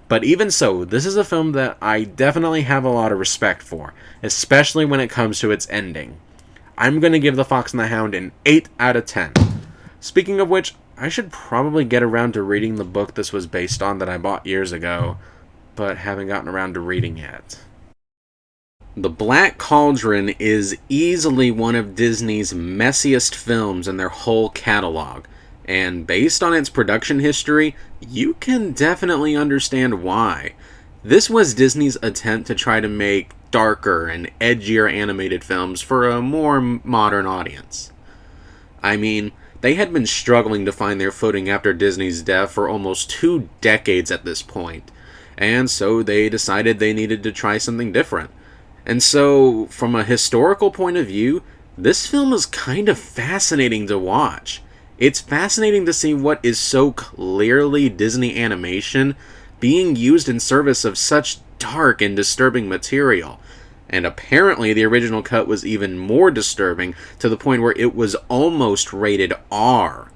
But even so, this is a film that I definitely have a lot of respect for, especially when it comes to its ending. I'm going to give The Fox and the Hound an 8 out of 10. Speaking of which, I should probably get around to reading the book this was based on that I bought years ago, but haven't gotten around to reading yet. The Black Cauldron is easily one of Disney's messiest films in their whole catalog. And based on its production history, you can definitely understand why. This was Disney's attempt to try to make darker and edgier animated films for a more modern audience. I mean, they had been struggling to find their footing after Disney's death for almost 2 decades at this point, and so they decided they needed to try something different. And so, from a historical point of view, this film is kind of fascinating to watch. It's fascinating to see what is so clearly Disney animation being used in service of such dark and disturbing material. And apparently the original cut was even more disturbing, to the point where it was almost rated R.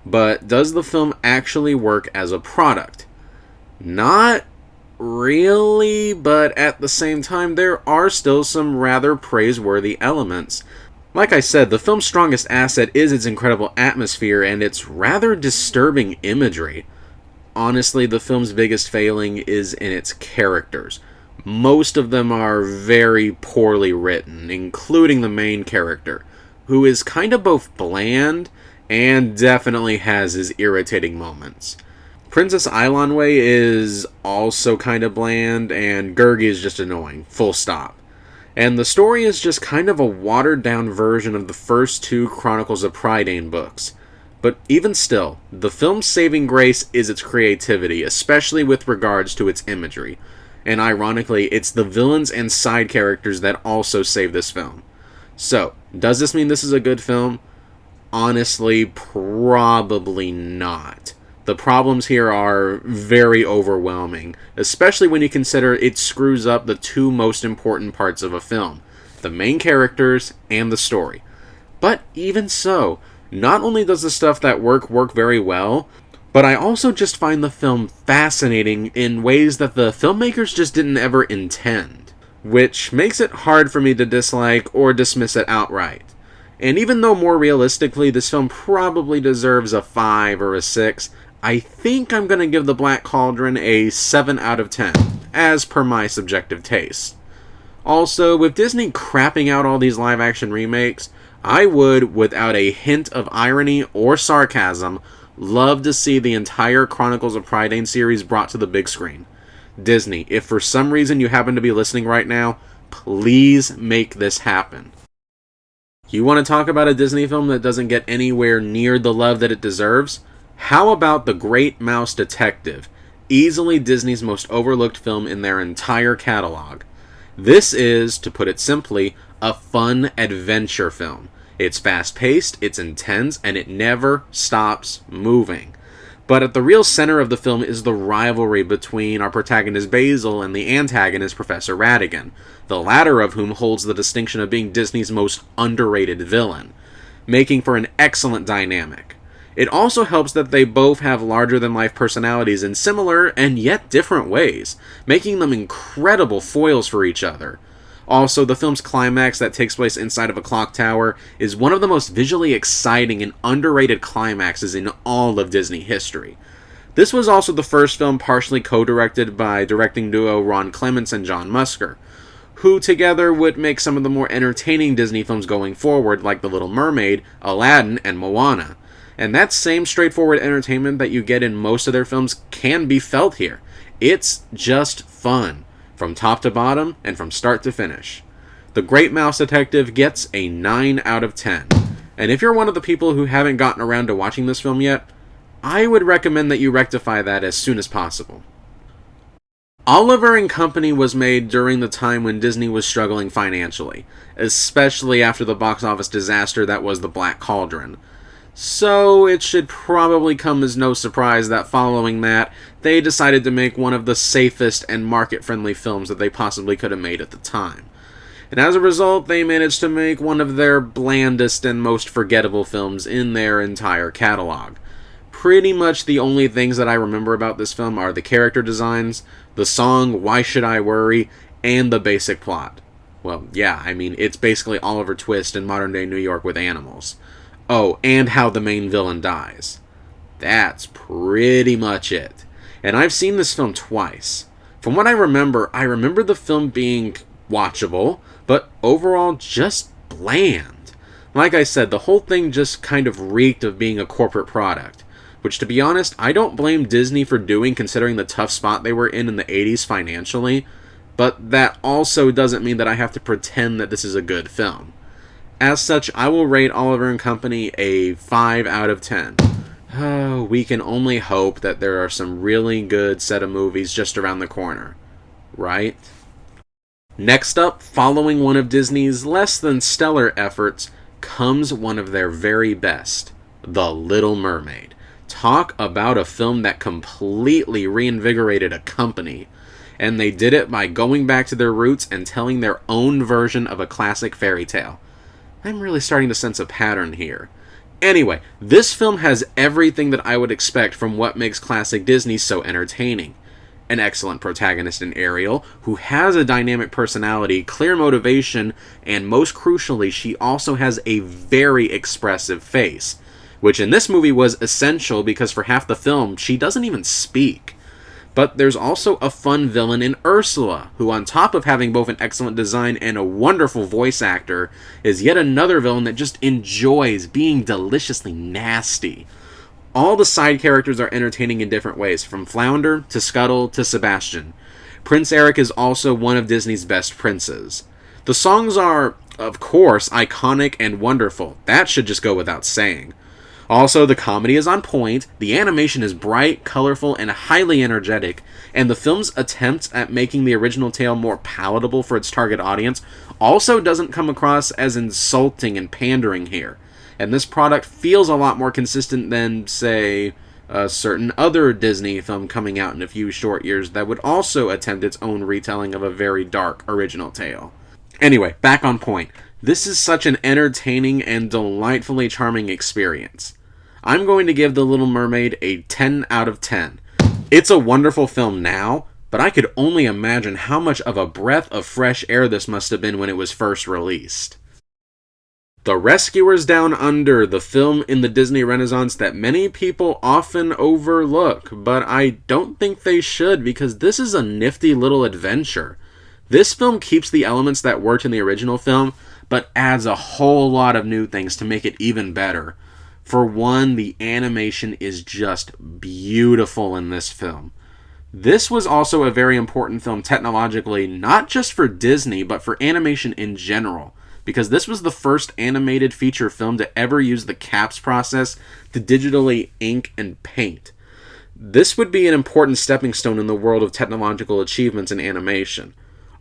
But does the film actually work as a product? Not really, but at the same time there are still some rather praiseworthy elements. Like I said, the film's strongest asset is its incredible atmosphere and its rather disturbing imagery. Honestly, the film's biggest failing is in its characters. Most of them are very poorly written, including the main character, who is kind of both bland and definitely has his irritating moments. Princess Ilanwe is also kind of bland, and Gurgi is just annoying, full stop. And the story is just kind of a watered-down version of the first 2 Chronicles of Prydain books. But even still, the film's saving grace is its creativity, especially with regards to its imagery. And ironically, it's the villains and side characters that also save this film. So, does this mean this is a good film? Honestly, probably not. The problems here are very overwhelming, especially when you consider it screws up the 2 most important parts of a film, the main characters and the story. But even so, not only does the stuff that work very well, but I also just find the film fascinating in ways that the filmmakers just didn't ever intend, which makes it hard for me to dislike or dismiss it outright. And even though more realistically this film probably deserves a 5 or a 6, I think I'm going to give The Black Cauldron a 7 out of 10, as per my subjective taste. Also, with Disney crapping out all these live-action remakes, I would, without a hint of irony or sarcasm, love to see the entire Chronicles of Prydain series brought to the big screen. Disney, if for some reason you happen to be listening right now, please make this happen. You want to talk about a Disney film that doesn't get anywhere near the love that it deserves? How about The Great Mouse Detective, easily Disney's most overlooked film in their entire catalog? This is, to put it simply, a fun adventure film. It's fast-paced, it's intense, and it never stops moving. But at the real center of the film is the rivalry between our protagonist Basil and the antagonist Professor Ratigan, the latter of whom holds the distinction of being Disney's most underrated villain, making for an excellent dynamic. It also helps that they both have larger-than-life personalities in similar and yet different ways, making them incredible foils for each other. Also, the film's climax that takes place inside of a clock tower is one of the most visually exciting and underrated climaxes in all of Disney history. This was also the first film partially co-directed by directing duo Ron Clements and John Musker, who together would make some of the more entertaining Disney films going forward, like The Little Mermaid, Aladdin, and Moana. And that same straightforward entertainment that you get in most of their films can be felt here. It's just fun, from top to bottom and from start to finish. The Great Mouse Detective gets a 9 out of 10. And if you're one of the people who haven't gotten around to watching this film yet, I would recommend that you rectify that as soon as possible. Oliver and Company was made during the time when Disney was struggling financially, especially after the box office disaster that was the Black Cauldron. So it should probably come as no surprise that following that, they decided to make one of the safest and market-friendly films that they possibly could have made at the time. And as a result, they managed to make one of their blandest and most forgettable films in their entire catalog. Pretty much the only things that I remember about this film are the character designs, the song Why Should I Worry, and the basic plot. Well, yeah, I mean, it's basically Oliver Twist in modern-day New York with animals. Oh, and how the main villain dies. That's pretty much it. And I've seen this film twice. From what I remember the film being watchable, but overall just bland. Like I said, the whole thing just kind of reeked of being a corporate product. Which, to be honest, I don't blame Disney for doing, considering the tough spot they were in the 80s financially. But that also doesn't mean that I have to pretend that this is a good film. As such, I will rate Oliver and Company a 5 out of 10. Oh, we can only hope that there are some really good set of movies just around the corner. Right? Next up, following one of Disney's less than stellar efforts, comes one of their very best, The Little Mermaid. Talk about a film that completely reinvigorated a company. And they did it by going back to their roots and telling their own version of a classic fairy tale. I'm really starting to sense a pattern here. Anyway, this film has everything that I would expect from what makes classic Disney so entertaining. An excellent protagonist in Ariel, who has a dynamic personality, clear motivation, and most crucially, she also has a very expressive face. Which in this movie was essential because for half the film, she doesn't even speak. But there's also a fun villain in Ursula, who on top of having both an excellent design and a wonderful voice actor, is yet another villain that just enjoys being deliciously nasty. All the side characters are entertaining in different ways, from Flounder to Scuttle to Sebastian. Prince Eric is also one of Disney's best princes. The songs are, of course, iconic and wonderful. That should just go without saying. Also, the comedy is on point, the animation is bright, colorful, and highly energetic, and the film's attempt at making the original tale more palatable for its target audience also doesn't come across as insulting and pandering here. And this product feels a lot more consistent than, say, a certain other Disney film coming out in a few short years that would also attempt its own retelling of a very dark original tale. Anyway, back on point. This is such an entertaining and delightfully charming experience. I'm going to give The Little Mermaid a 10 out of 10. It's a wonderful film now, but I could only imagine how much of a breath of fresh air this must have been when it was first released. The Rescuers Down Under, the film in the Disney Renaissance that many people often overlook, but I don't think they should because this is a nifty little adventure. This film keeps the elements that worked in the original film, but adds a whole lot of new things to make it even better. For one, the animation is just beautiful in this film. This was also a very important film technologically, not just for Disney, but for animation in general, because this was the first animated feature film to ever use the CAPS process to digitally ink and paint. This would be an important stepping stone in the world of technological achievements in animation.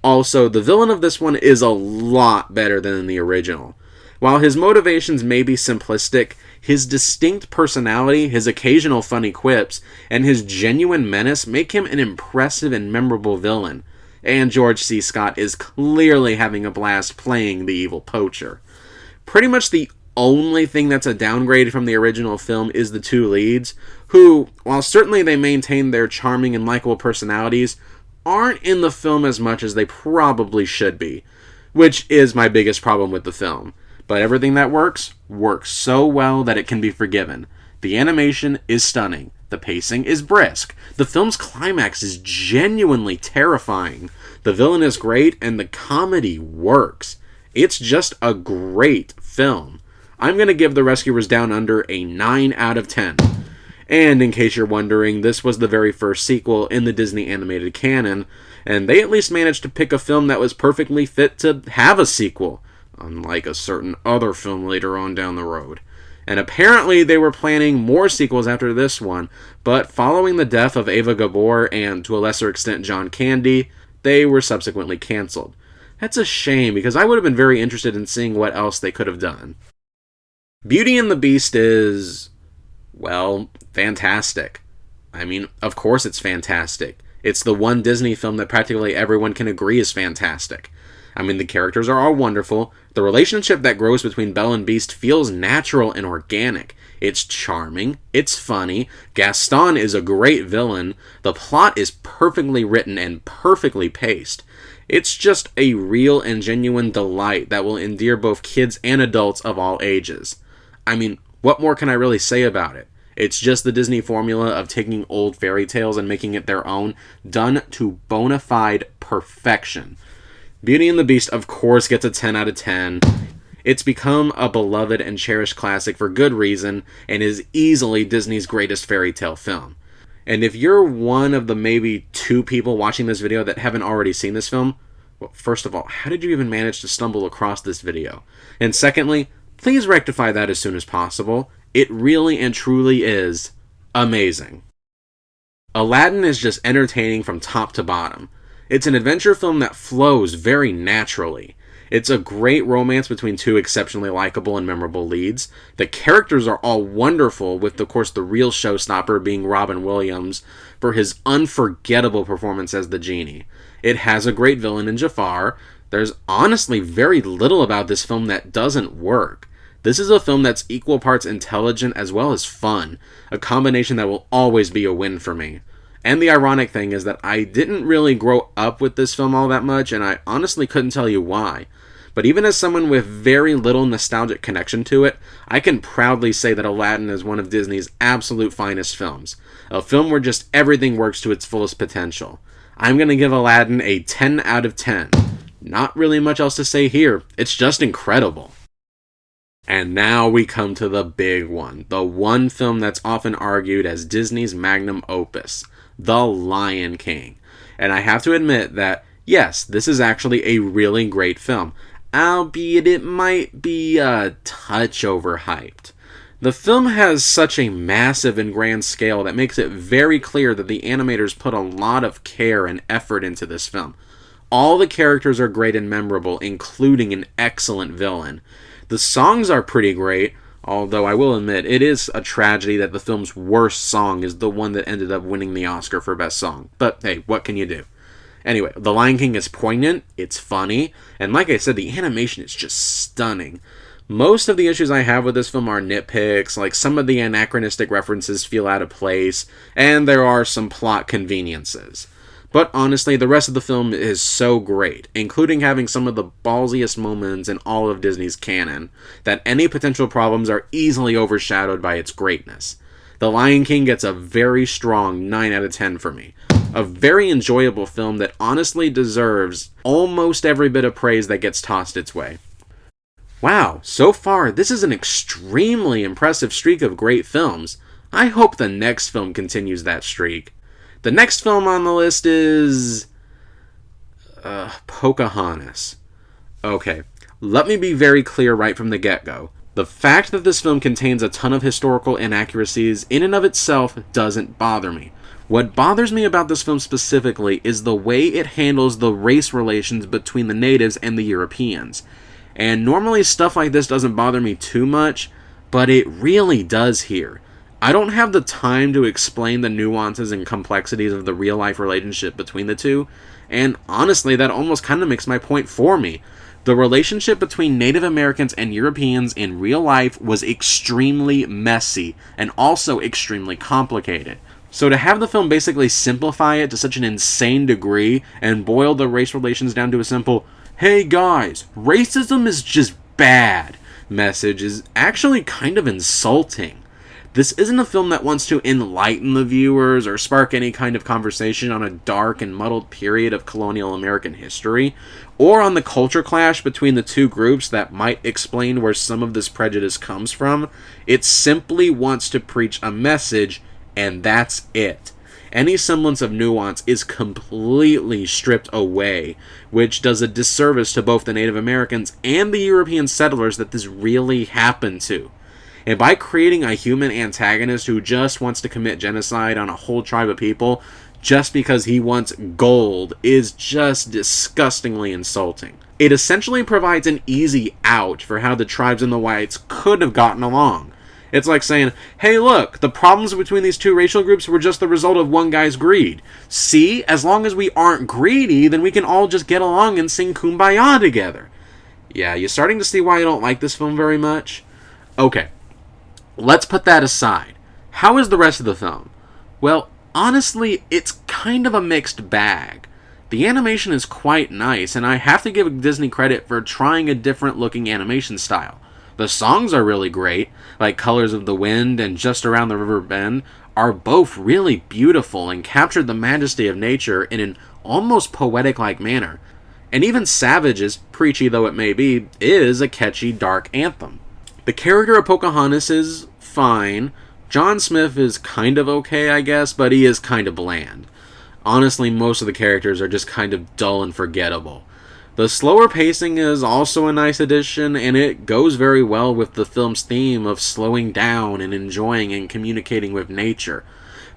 Also, the villain of this one is a lot better than in the original. While his motivations may be simplistic, his distinct personality, his occasional funny quips, and his genuine menace make him an impressive and memorable villain. And George C. Scott is clearly having a blast playing the evil poacher. Pretty much the only thing that's a downgrade from the original film is the two leads, who, while certainly they maintain their charming and likable personalities, aren't in the film as much as they probably should be, which is my biggest problem with the film. But everything that works so well that it can be forgiven. The animation is stunning. The pacing is brisk. The film's climax is genuinely terrifying. The villain is great, and the comedy works. It's just a great film. I'm going to give The Rescuers Down Under a 9 out of 10. And in case you're wondering, this was the very first sequel in the Disney animated canon, and they at least managed to pick a film that was perfectly fit to have a sequel, unlike a certain other film later on down the road. And apparently they were planning more sequels after this one, but following the death of Ava Gabor and, to a lesser extent, John Candy, they were subsequently cancelled. That's a shame, because I would have been very interested in seeing what else they could have done. Beauty and the Beast is, well, fantastic. I mean, of course it's fantastic. It's the one Disney film that practically everyone can agree is fantastic. I mean, the characters are all wonderful. The relationship that grows between Belle and Beast feels natural and organic. It's charming. It's funny. Gaston is a great villain. The plot is perfectly written and perfectly paced. It's just a real and genuine delight that will endear both kids and adults of all ages. I mean, what more can I really say about it? It's just the Disney formula of taking old fairy tales and making it their own, done to bona fide perfection. Beauty and the Beast, of course, gets a 10 out of 10. It's become a beloved and cherished classic for good reason, and is easily Disney's greatest fairy tale film. And if you're one of the maybe 2 people watching this video that haven't already seen this film, well, first of all, how did you even manage to stumble across this video? And secondly, please rectify that as soon as possible. It really and truly is amazing. Aladdin is just entertaining from top to bottom. It's an adventure film that flows very naturally. It's a great romance between 2 exceptionally likable and memorable leads. The characters are all wonderful, with, of course, the real showstopper being Robin Williams for his unforgettable performance as the genie. It has a great villain in Jafar. There's honestly very little about this film that doesn't work. This is a film that's equal parts intelligent as well as fun, a combination that will always be a win for me. And the ironic thing is that I didn't really grow up with this film all that much, and I honestly couldn't tell you why. But even as someone with very little nostalgic connection to it, I can proudly say that Aladdin is one of Disney's absolute finest films. A film where just everything works to its fullest potential. I'm going to give Aladdin a 10 out of 10. Not really much else to say here. It's just incredible. And now we come to the big one. The one film that's often argued as Disney's magnum opus. The Lion King. And I have to admit that, yes, this is actually a really great film, albeit it might be a touch overhyped. The film has such a massive and grand scale that makes it very clear that the animators put a lot of care and effort into this film. All the characters are great and memorable, including an excellent villain. The songs are pretty great, although I will admit, it is a tragedy that the film's worst song is the one that ended up winning the Oscar for Best Song. But hey, what can you do? Anyway, The Lion King is poignant, it's funny, and like I said, the animation is just stunning. Most of the issues I have with this film are nitpicks, like some of the anachronistic references feel out of place, and there are some plot conveniences. But honestly, the rest of the film is so great, including having some of the ballsiest moments in all of Disney's canon, that any potential problems are easily overshadowed by its greatness. The Lion King gets a very strong 9 out of 10 for me. A very enjoyable film that honestly deserves almost every bit of praise that gets tossed its way. Wow, so far this is an extremely impressive streak of great films. I hope the next film continues that streak. The next film on the list is Pocahontas. Okay, let me be very clear right from the get-go. The fact that this film contains a ton of historical inaccuracies in and of itself doesn't bother me. What bothers me about this film specifically is the way it handles the race relations between the natives and the Europeans. And normally stuff like this doesn't bother me too much, but it really does here. I don't have the time to explain the nuances and complexities of the real-life relationship between the two, and honestly, that almost kind of makes my point for me. The relationship between Native Americans and Europeans in real life was extremely messy and also extremely complicated. So to have the film basically simplify it to such an insane degree and boil the race relations down to a simple, "Hey guys, racism is just bad" message is actually kind of insulting. This isn't a film that wants to enlighten the viewers or spark any kind of conversation on a dark and muddled period of colonial American history, or on the culture clash between the two groups that might explain where some of this prejudice comes from. It simply wants to preach a message, and that's it. Any semblance of nuance is completely stripped away, which does a disservice to both the Native Americans and the European settlers that this really happened to. And by creating a human antagonist who just wants to commit genocide on a whole tribe of people just because he wants gold is just disgustingly insulting. It essentially provides an easy out for how the tribes and the whites could have gotten along. It's like saying, hey look, the problems between these two racial groups were just the result of one guy's greed. See, as long as we aren't greedy, then we can all just get along and sing Kumbaya together. Yeah, you starting to see why I don't like this film very much? Okay. Let's put that aside. How is the rest of the film? Well, honestly, it's kind of a mixed bag. The animation is quite nice, and I have to give Disney credit for trying a different looking animation style. The songs are really great, like Colors of the Wind and Just Around the River Bend are both really beautiful and captured the majesty of nature in an almost poetic-like manner. And even Savage's, preachy though it may be, is a catchy, dark anthem. The character of Pocahontas is fine. John Smith is kind of okay, I guess, but he is kind of bland. Honestly, most of the characters are just kind of dull and forgettable. The slower pacing is also a nice addition, and it goes very well with the film's theme of slowing down and enjoying and communicating with nature.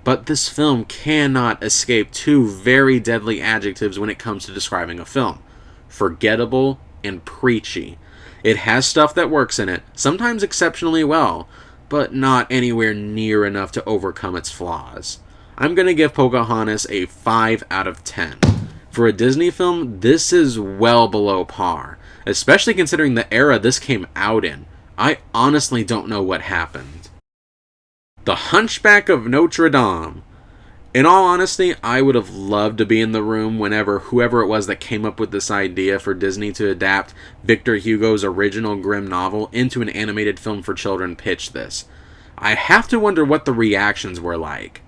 But this film cannot escape two very deadly adjectives when it comes to describing a film: forgettable and preachy. It has stuff that works in it, sometimes exceptionally well, but not anywhere near enough to overcome its flaws. I'm going to give Pocahontas a 5 out of 10. For a Disney film, this is well below par, especially considering the era this came out in. I honestly don't know what happened. The Hunchback of Notre Dame. In all honesty, I would have loved to be in the room whenever whoever it was that came up with this idea for Disney to adapt Victor Hugo's original grim novel into an animated film for children pitched this. I have to wonder what the reactions were like.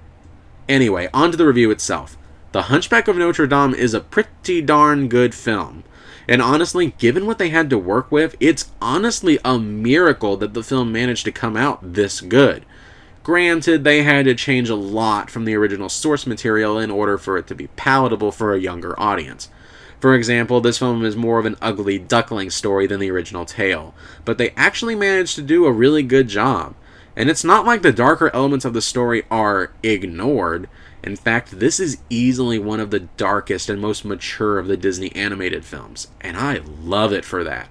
Anyway, on to the review itself. The Hunchback of Notre Dame is a pretty darn good film. And honestly, given what they had to work with, it's honestly a miracle that the film managed to come out this good. Granted, they had to change a lot from the original source material in order for it to be palatable for a younger audience. For example, this film is more of an ugly duckling story than the original tale, but they actually managed to do a really good job. And it's not like the darker elements of the story are ignored. In fact, this is easily one of the darkest and most mature of the Disney animated films, and I love it for that.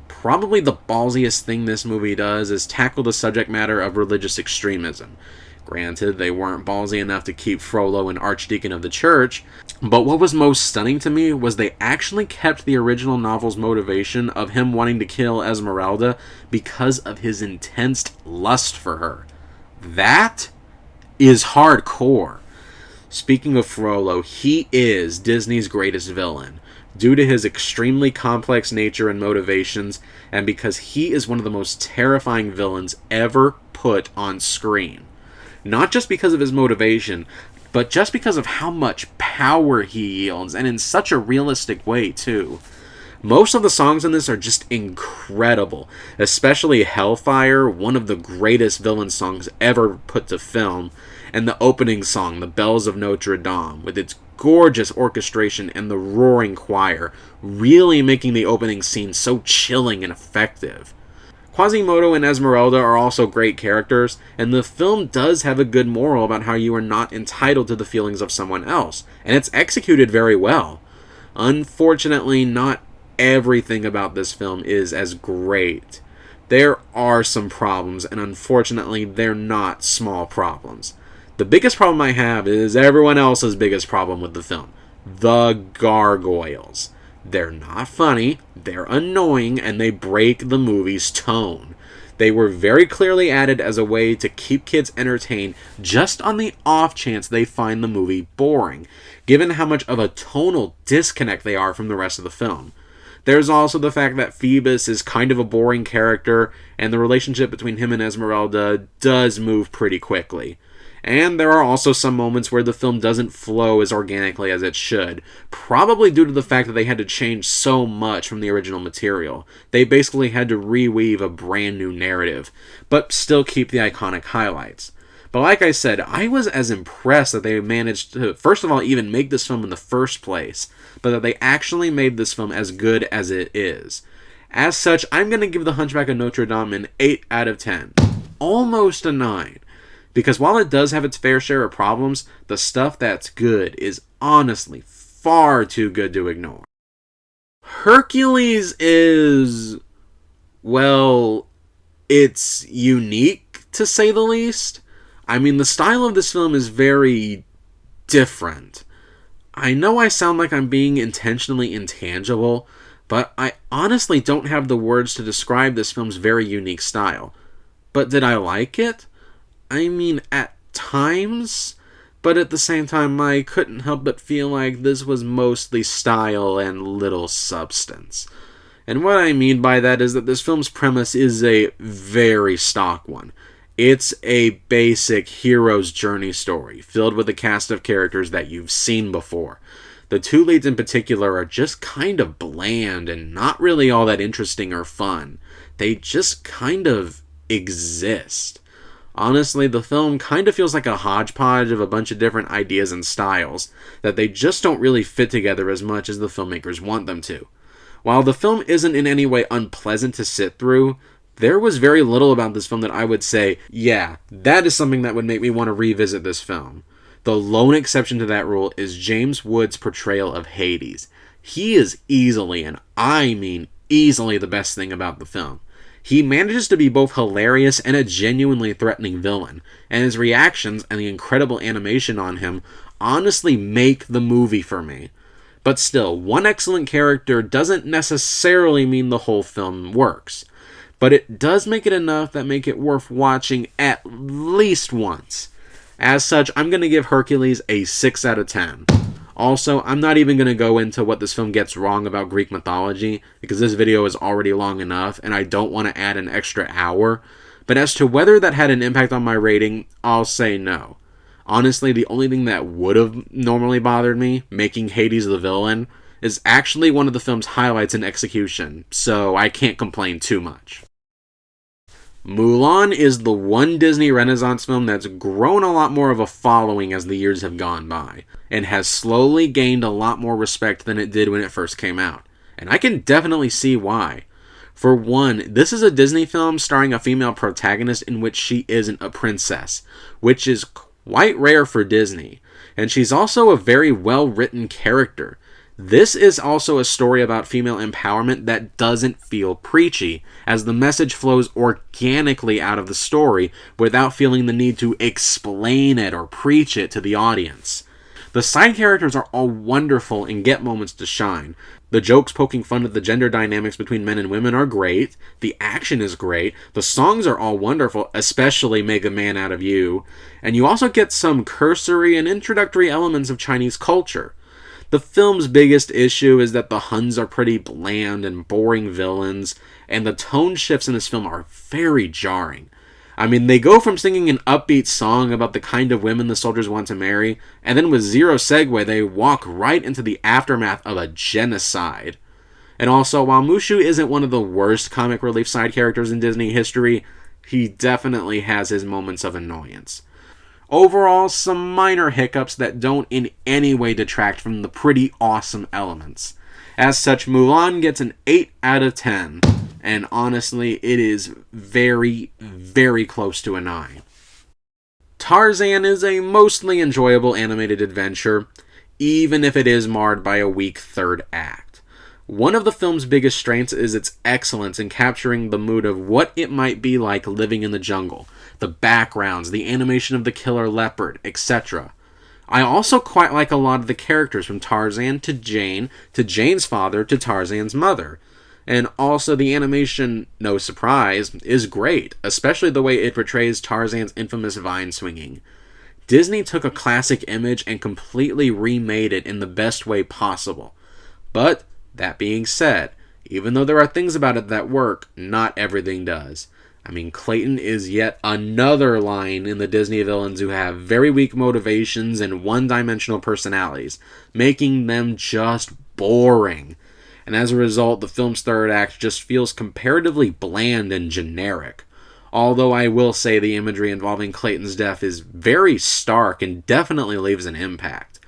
Probably the ballsiest thing this movie does is tackle the subject matter of religious extremism. Granted, they weren't ballsy enough to keep Frollo an archdeacon of the church, but what was most stunning to me was they actually kept the original novel's motivation of him wanting to kill Esmeralda because of his intense lust for her. That is hardcore. Speaking of Frollo, he is Disney's greatest villain, due to his extremely complex nature and motivations, and because he is one of the most terrifying villains ever put on screen. Not just because of his motivation, but just because of how much power he yields, and in such a realistic way, too. Most of the songs in this are just incredible, especially Hellfire, one of the greatest villain songs ever put to film, and the opening song, The Bells of Notre Dame, with its gorgeous orchestration and the roaring choir, really making the opening scene so chilling and effective. Quasimodo and Esmeralda are also great characters, and the film does have a good moral about how you are not entitled to the feelings of someone else, and it's executed very well. Unfortunately, not everything about this film is as great. There are some problems, and unfortunately, they're not small problems. The biggest problem I have is everyone else's biggest problem with the film: the gargoyles. They're not funny, they're annoying, and they break the movie's tone. They were very clearly added as a way to keep kids entertained just on the off chance they find the movie boring, given how much of a tonal disconnect they are from the rest of the film. There's also the fact that Phoebus is kind of a boring character, and the relationship between him and Esmeralda does move pretty quickly. And there are also some moments where the film doesn't flow as organically as it should, probably due to the fact that they had to change so much from the original material. They basically had to reweave a brand new narrative, but still keep the iconic highlights. But like I said, I was as impressed that they managed to, first of all, even make this film in the first place, but that they actually made this film as good as it is. As such, I'm going to give The Hunchback of Notre Dame an 8 out of 10. Almost a 9. Because while it does have its fair share of problems, the stuff that's good is honestly far too good to ignore. Hercules is, well, it's unique to say the least. I mean, the style of this film is very different. I know I sound like I'm being intentionally intangible, but I honestly don't have the words to describe this film's very unique style. But did I like it? I mean, at times, but at the same time, I couldn't help but feel like this was mostly style and little substance. And what I mean by that is that this film's premise is a very stock one. It's a basic hero's journey story, filled with a cast of characters that you've seen before. The two leads in particular are just kind of bland and not really all that interesting or fun. They just kind of exist. Honestly, the film kind of feels like a hodgepodge of a bunch of different ideas and styles that they just don't really fit together as much as the filmmakers want them to. While the film isn't in any way unpleasant to sit through, there was very little about this film that I would say, yeah, that is something that would make me want to revisit this film. The lone exception to that rule is James Woods' portrayal of Hades. He is easily, and I mean easily, the best thing about the film. He manages to be both hilarious and a genuinely threatening villain, and his reactions and the incredible animation on him honestly make the movie for me. But still, one excellent character doesn't necessarily mean the whole film works. But it does make it enough that make it worth watching at least once. As such, I'm going to give Hercules a 6 out of 10. Also, I'm not even going to go into what this film gets wrong about Greek mythology, because this video is already long enough, and I don't want to add an extra hour. But as to whether that had an impact on my rating, I'll say no. Honestly, the only thing that would have normally bothered me, making Hades the villain, is actually one of the film's highlights in execution, so I can't complain too much. Mulan is the one Disney Renaissance film that's grown a lot more of a following as the years have gone by, and has slowly gained a lot more respect than it did when it first came out. And I can definitely see why. For one, this is a Disney film starring a female protagonist in which she isn't a princess, which is quite rare for Disney. And she's also a very well-written character. This is also a story about female empowerment that doesn't feel preachy, as the message flows organically out of the story without feeling the need to explain it or preach it to the audience. The side characters are all wonderful and get moments to shine. The jokes poking fun at the gender dynamics between men and women are great, the action is great, the songs are all wonderful, especially Make a Man Out of You, and you also get some cursory and introductory elements of Chinese culture. The film's biggest issue is that the Huns are pretty bland and boring villains, and the tone shifts in this film are very jarring. I mean, they go from singing an upbeat song about the kind of women the soldiers want to marry, and then with zero segue, they walk right into the aftermath of a genocide. And also, while Mushu isn't one of the worst comic relief side characters in Disney history, he definitely has his moments of annoyance. Overall, some minor hiccups that don't in any way detract from the pretty awesome elements. As such, Mulan gets an 8 out of 10, and honestly, it is very, very close to a 9. Tarzan is a mostly enjoyable animated adventure, even if it is marred by a weak third act. One of the film's biggest strengths is its excellence in capturing the mood of what it might be like living in the jungle, the backgrounds, the animation of the killer leopard, etc. I also quite like a lot of the characters, from Tarzan to Jane, to Jane's father, to Tarzan's mother. And also the animation, no surprise, is great, especially the way it portrays Tarzan's infamous vine swinging. Disney took a classic image and completely remade it in the best way possible. But, that being said, even though there are things about it that work, not everything does. I mean, Clayton is yet another line in the Disney villains who have very weak motivations and one-dimensional personalities, making them just boring. And as a result, the film's third act just feels comparatively bland and generic. Although I will say the imagery involving Clayton's death is very stark and definitely leaves an impact.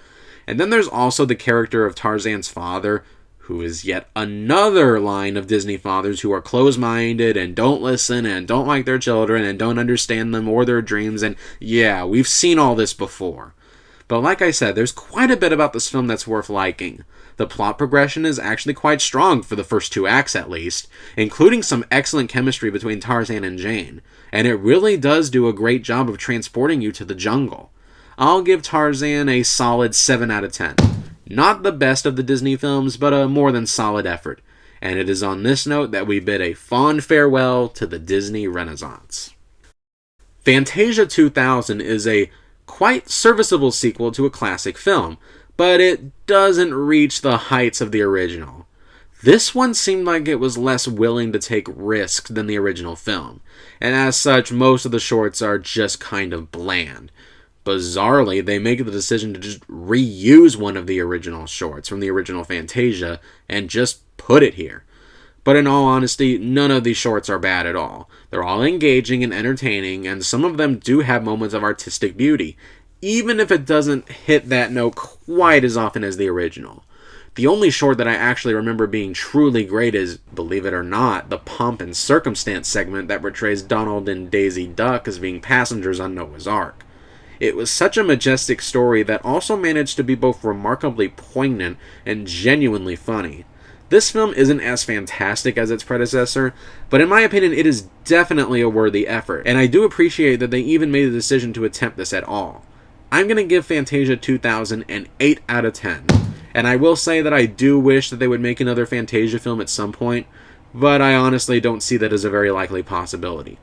And then there's also the character of Tarzan's father, who is yet another line of Disney fathers who are close-minded and don't listen and don't like their children and don't understand them or their dreams, and yeah, we've seen all this before. But like I said, there's quite a bit about this film that's worth liking. The plot progression is actually quite strong for the first 2 acts at least, including some excellent chemistry between Tarzan and Jane, and it really does do a great job of transporting you to the jungle. I'll give Tarzan a solid 7 out of 10. Not the best of the Disney films, but a more than solid effort. And it is on this note that we bid a fond farewell to the Disney Renaissance. Fantasia 2000 is a quite serviceable sequel to a classic film, but it doesn't reach the heights of the original. This one seemed like it was less willing to take risks than the original film, and as such, most of the shorts are just kind of bland. Bizarrely, they make the decision to just reuse one of the original shorts from the original Fantasia and just put it here. But in all honesty, none of these shorts are bad at all. They're all engaging and entertaining, and some of them do have moments of artistic beauty, even if it doesn't hit that note quite as often as the original. The only short that I actually remember being truly great is, believe it or not, the Pomp and Circumstance segment that portrays Donald and Daisy Duck as being passengers on Noah's Ark. It was such a majestic story that also managed to be both remarkably poignant and genuinely funny. This film isn't as fantastic as its predecessor, but in my opinion it is definitely a worthy effort, and I do appreciate that they even made the decision to attempt this at all. I'm going to give Fantasia 2000 an 8 out of 10, and I will say that I do wish that they would make another Fantasia film at some point, but I honestly don't see that as a very likely possibility.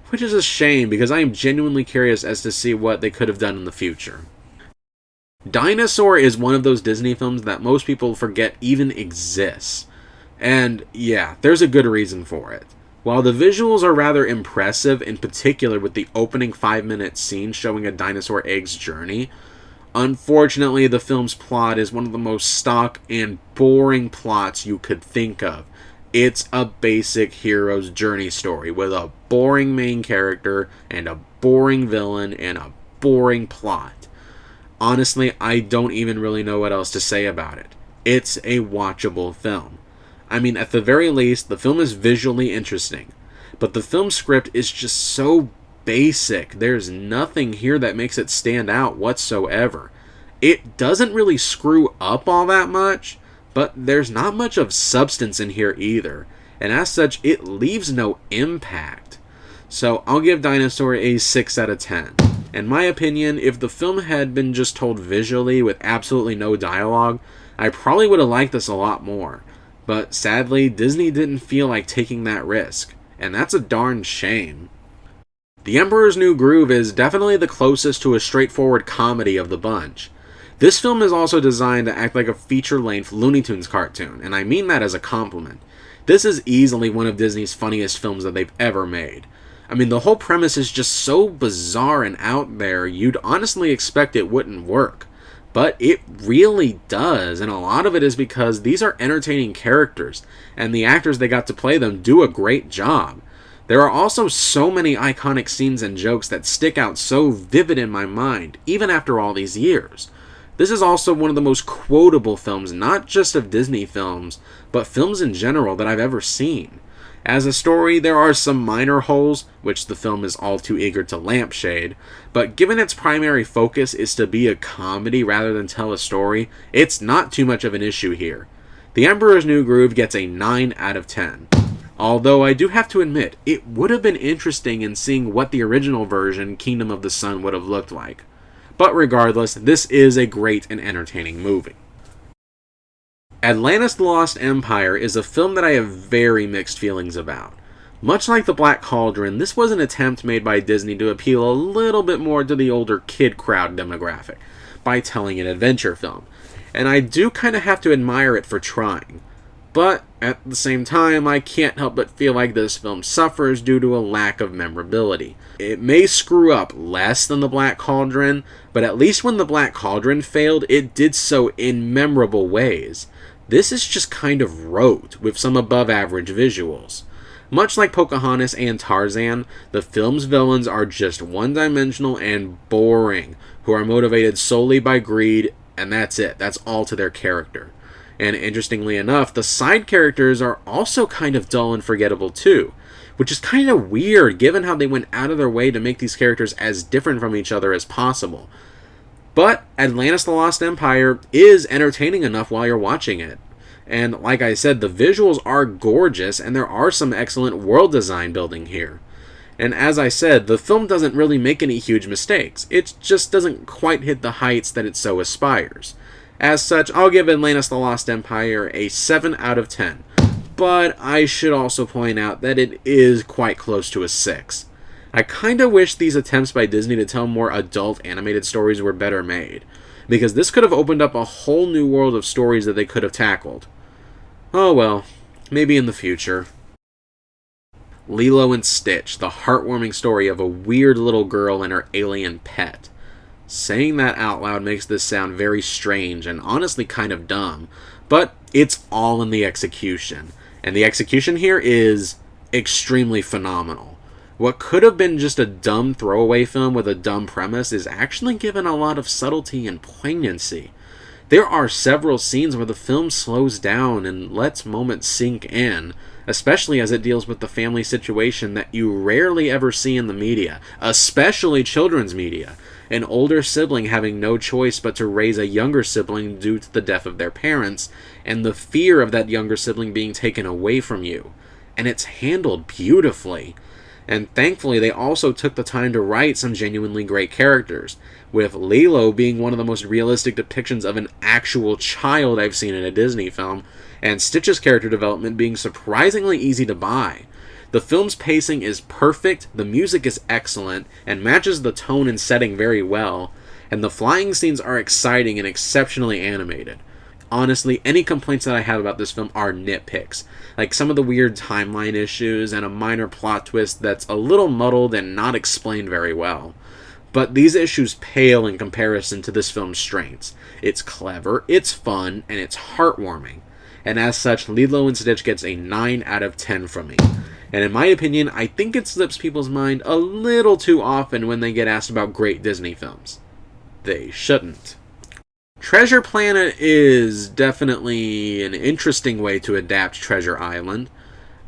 Which is a shame, because I am genuinely curious as to see what they could have done in the future. Dinosaur is one of those Disney films that most people forget even exists. And yeah, there's a good reason for it. While the visuals are rather impressive, in particular with the opening 5-minute scene showing a dinosaur egg's journey, unfortunately the film's plot is one of the most stock and boring plots you could think of. It's a basic hero's journey story with a boring main character and a boring villain and a boring plot. Honestly, I don't even really know what else to say about it. It's a watchable film. I mean, at the very least, the film is visually interesting, but the film script is just so basic. There's nothing here that makes it stand out whatsoever. It doesn't really screw up all that much, but there's not much of substance in here either, and as such, it leaves no impact. So I'll give Dinosaur a 6 out of 10. In my opinion, if the film had been just told visually with absolutely no dialogue, I probably would have liked this a lot more. But sadly, Disney didn't feel like taking that risk, and that's a darn shame. The Emperor's New Groove is definitely the closest to a straightforward comedy of the bunch. This film is also designed to act like a feature-length Looney Tunes cartoon, and I mean that as a compliment. This is easily one of Disney's funniest films that they've ever made. I mean, the whole premise is just so bizarre and out there, you'd honestly expect it wouldn't work. But it really does, and a lot of it is because these are entertaining characters, and the actors they got to play them do a great job. There are also so many iconic scenes and jokes that stick out so vivid in my mind, even after all these years. This is also one of the most quotable films, not just of Disney films, but films in general that I've ever seen. As a story, there are some minor holes, which the film is all too eager to lampshade, but given its primary focus is to be a comedy rather than tell a story, it's not too much of an issue here. The Emperor's New Groove gets a 9 out of 10. Although I do have to admit, it would have been interesting in seeing what the original version, Kingdom of the Sun, would have looked like. But regardless, this is a great and entertaining movie. Atlantis: The Lost Empire is a film that I have very mixed feelings about. Much like The Black Cauldron, this was an attempt made by Disney to appeal a little bit more to the older kid crowd demographic by telling an adventure film, and I do kind of have to admire it for trying. But at the same time, I can't help but feel like this film suffers due to a lack of memorability. It may screw up less than The Black Cauldron, but at least when The Black Cauldron failed, it did so in memorable ways. This is just kind of rote, with some above-average visuals. Much like Pocahontas and Tarzan, the film's villains are just one-dimensional and boring, who are motivated solely by greed, and that's it. That's all to their character. And interestingly enough, the side characters are also kind of dull and forgettable too, which is kind of weird given how they went out of their way to make these characters as different from each other as possible. But Atlantis: The Lost Empire is entertaining enough while you're watching it. And like I said, the visuals are gorgeous and there are some excellent world design building here. And as I said, the film doesn't really make any huge mistakes. It just doesn't quite hit the heights that it so aspires. As such, I'll give Atlantis: The Lost Empire a 7 out of 10. But I should also point out that it is quite close to a 6. I kinda wish these attempts by Disney to tell more adult animated stories were better made, because this could have opened up a whole new world of stories that they could have tackled. Oh well, maybe in the future. Lilo and Stitch, the heartwarming story of a weird little girl and her alien pet. Saying that out loud makes this sound very strange and honestly kind of dumb, but it's all in the execution. And the execution here is extremely phenomenal. What could have been just a dumb throwaway film with a dumb premise is actually given a lot of subtlety and poignancy. There are several scenes where the film slows down and lets moments sink in, especially as it deals with the family situation that you rarely ever see in the media, especially children's media. An older sibling having no choice but to raise a younger sibling due to the death of their parents, and the fear of that younger sibling being taken away from you. And it's handled beautifully. And thankfully, they also took the time to write some genuinely great characters, with Lilo being one of the most realistic depictions of an actual child I've seen in a Disney film, and Stitch's character development being surprisingly easy to buy. The film's pacing is perfect, the music is excellent, and matches the tone and setting very well, and the flying scenes are exciting and exceptionally animated. Honestly, any complaints that I have about this film are nitpicks, like some of the weird timeline issues and a minor plot twist that's a little muddled and not explained very well. But these issues pale in comparison to this film's strengths. It's clever, it's fun, and it's heartwarming. And as such, Lilo and Stitch gets a 9 out of 10 from me. And in my opinion, I think it slips people's mind a little too often when they get asked about great Disney films. They shouldn't. Treasure Planet is definitely an interesting way to adapt Treasure Island.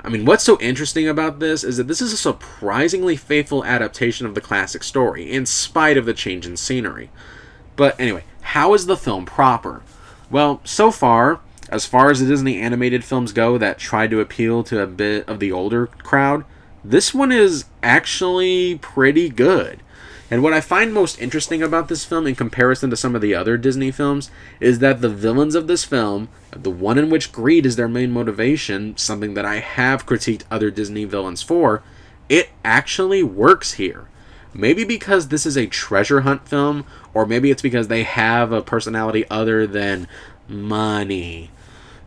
I mean, what's so interesting about this is that this is a surprisingly faithful adaptation of the classic story, in spite of the change in scenery. But anyway, how is the film proper? Well, so far as the Disney animated films go that try to appeal to a bit of the older crowd, this one is actually pretty good. And what I find most interesting about this film in comparison to some of the other Disney films is that the villains of this film, the one in which greed is their main motivation, something that I have critiqued other Disney villains for, it actually works here. Maybe because this is a treasure hunt film, or maybe it's because they have a personality other than money.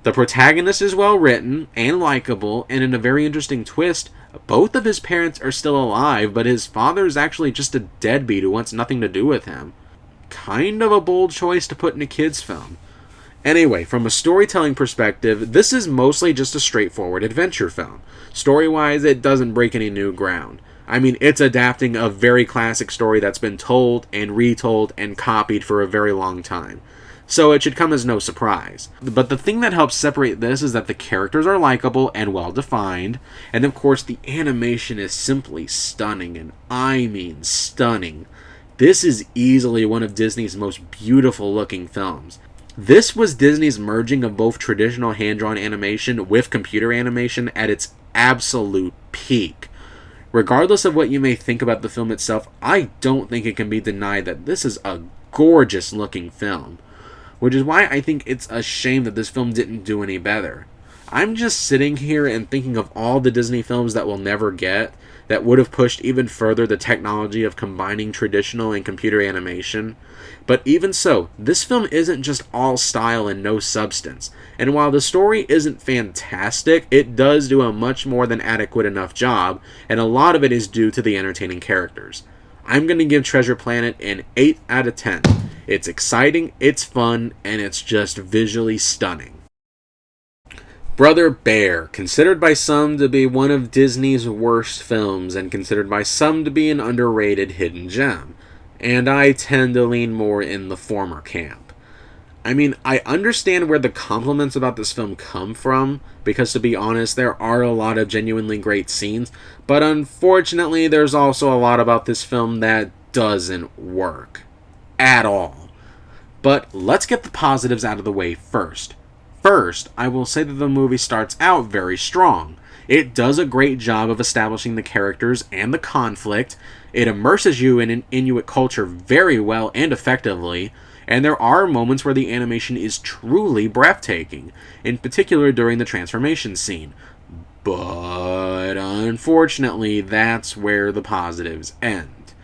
The protagonist is well written and likable, and in a very interesting twist, both of his parents are still alive, but his father is actually just a deadbeat who wants nothing to do with him. Kind of a bold choice to put in a kid's film. Anyway, from a storytelling perspective, this is mostly just a straightforward adventure film. Story-wise, it doesn't break any new ground. I mean, it's adapting a very classic story that's been told and retold and copied for a very long time. So it should come as no surprise. But the thing that helps separate this is that the characters are likable and well defined, and of course the animation is simply stunning, and I mean stunning. This is easily one of Disney's most beautiful looking films. This was Disney's merging of both traditional hand-drawn animation with computer animation at its absolute peak. Regardless of what you may think about the film itself, I don't think it can be denied that this is a gorgeous looking film, which is why I think it's a shame that this film didn't do any better. I'm just sitting here and thinking of all the Disney films that we'll never get that would have pushed even further the technology of combining traditional and computer animation. But even so, this film isn't just all style and no substance. And while the story isn't fantastic, it does do a much more than adequate enough job, and a lot of it is due to the entertaining characters. I'm going to give Treasure Planet an 8 out of 10. It's exciting, it's fun, and it's just visually stunning. Brother Bear, considered by some to be one of Disney's worst films and considered by some to be an underrated hidden gem. And I tend to lean more in the former camp. I mean, I understand where the compliments about this film come from, because to be honest, there are a lot of genuinely great scenes, but unfortunately there's also a lot about this film that doesn't work. At all. But let's get the positives out of the way first. First, I will say that the movie starts out very strong. It does a great job of establishing the characters and the conflict. It immerses you in an Inuit culture very well and effectively, and there are moments where the animation is truly breathtaking, in particular during the transformation scene. But unfortunately, that's where the positives end.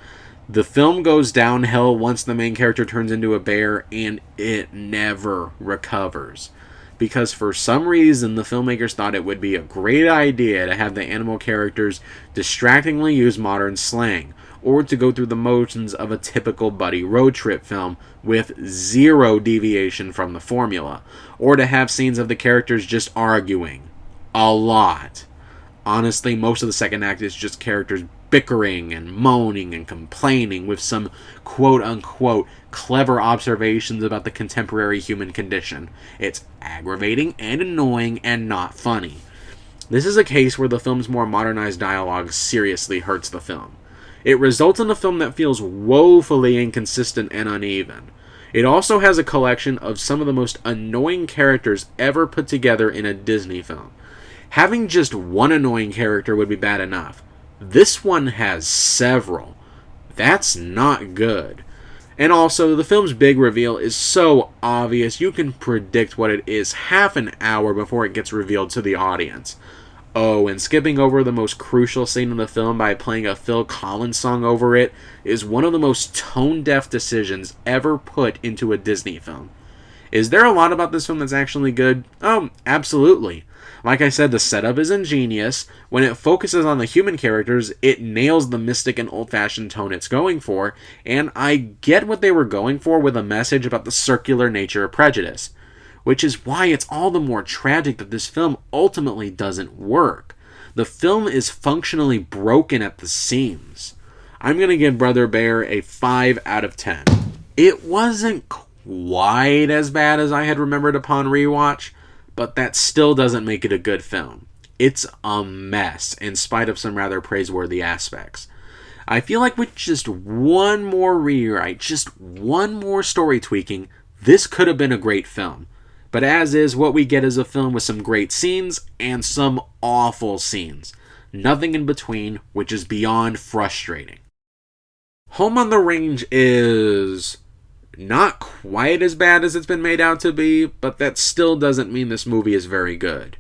The film goes downhill once the main character turns into a bear, and it never recovers. Because for some reason, the filmmakers thought it would be a great idea to have the animal characters distractingly use modern slang, or to go through the motions of a typical buddy road trip film with zero deviation from the formula, or to have scenes of the characters just arguing. A lot. Honestly, most of the second act is just characters bickering and moaning and complaining with some quote-unquote clever observations about the contemporary human condition. It's aggravating and annoying and not funny. This is a case where the film's more modernized dialogue seriously hurts the film. It results in a film that feels woefully inconsistent and uneven. It also has a collection of some of the most annoying characters ever put together in a Disney film. Having just one annoying character would be bad enough. This one has several. That's not good. And also, the film's big reveal is so obvious you can predict what it is half an hour before it gets revealed to the audience. Oh, and skipping over the most crucial scene in the film by playing a Phil Collins song over it is one of the most tone-deaf decisions ever put into a Disney film. Is there a lot about this film that's actually good? Oh, absolutely. Like I said, the setup is ingenious. When it focuses on the human characters, it nails the mystic and old-fashioned tone it's going for, and I get what they were going for with a message about the circular nature of prejudice. Which is why it's all the more tragic that this film ultimately doesn't work. The film is functionally broken at the seams. I'm going to give Brother Bear a 5 out of 10. It wasn't quite as bad as I had remembered upon rewatch, but that still doesn't make it a good film. It's a mess, in spite of some rather praiseworthy aspects. I feel like with just one more rewrite, just one more story tweaking, this could have been a great film. But as is, what we get is a film with some great scenes and some awful scenes. Nothing in between, which is beyond frustrating. Home on the Range is not quite as bad as it's been made out to be, but that still doesn't mean this movie is very good.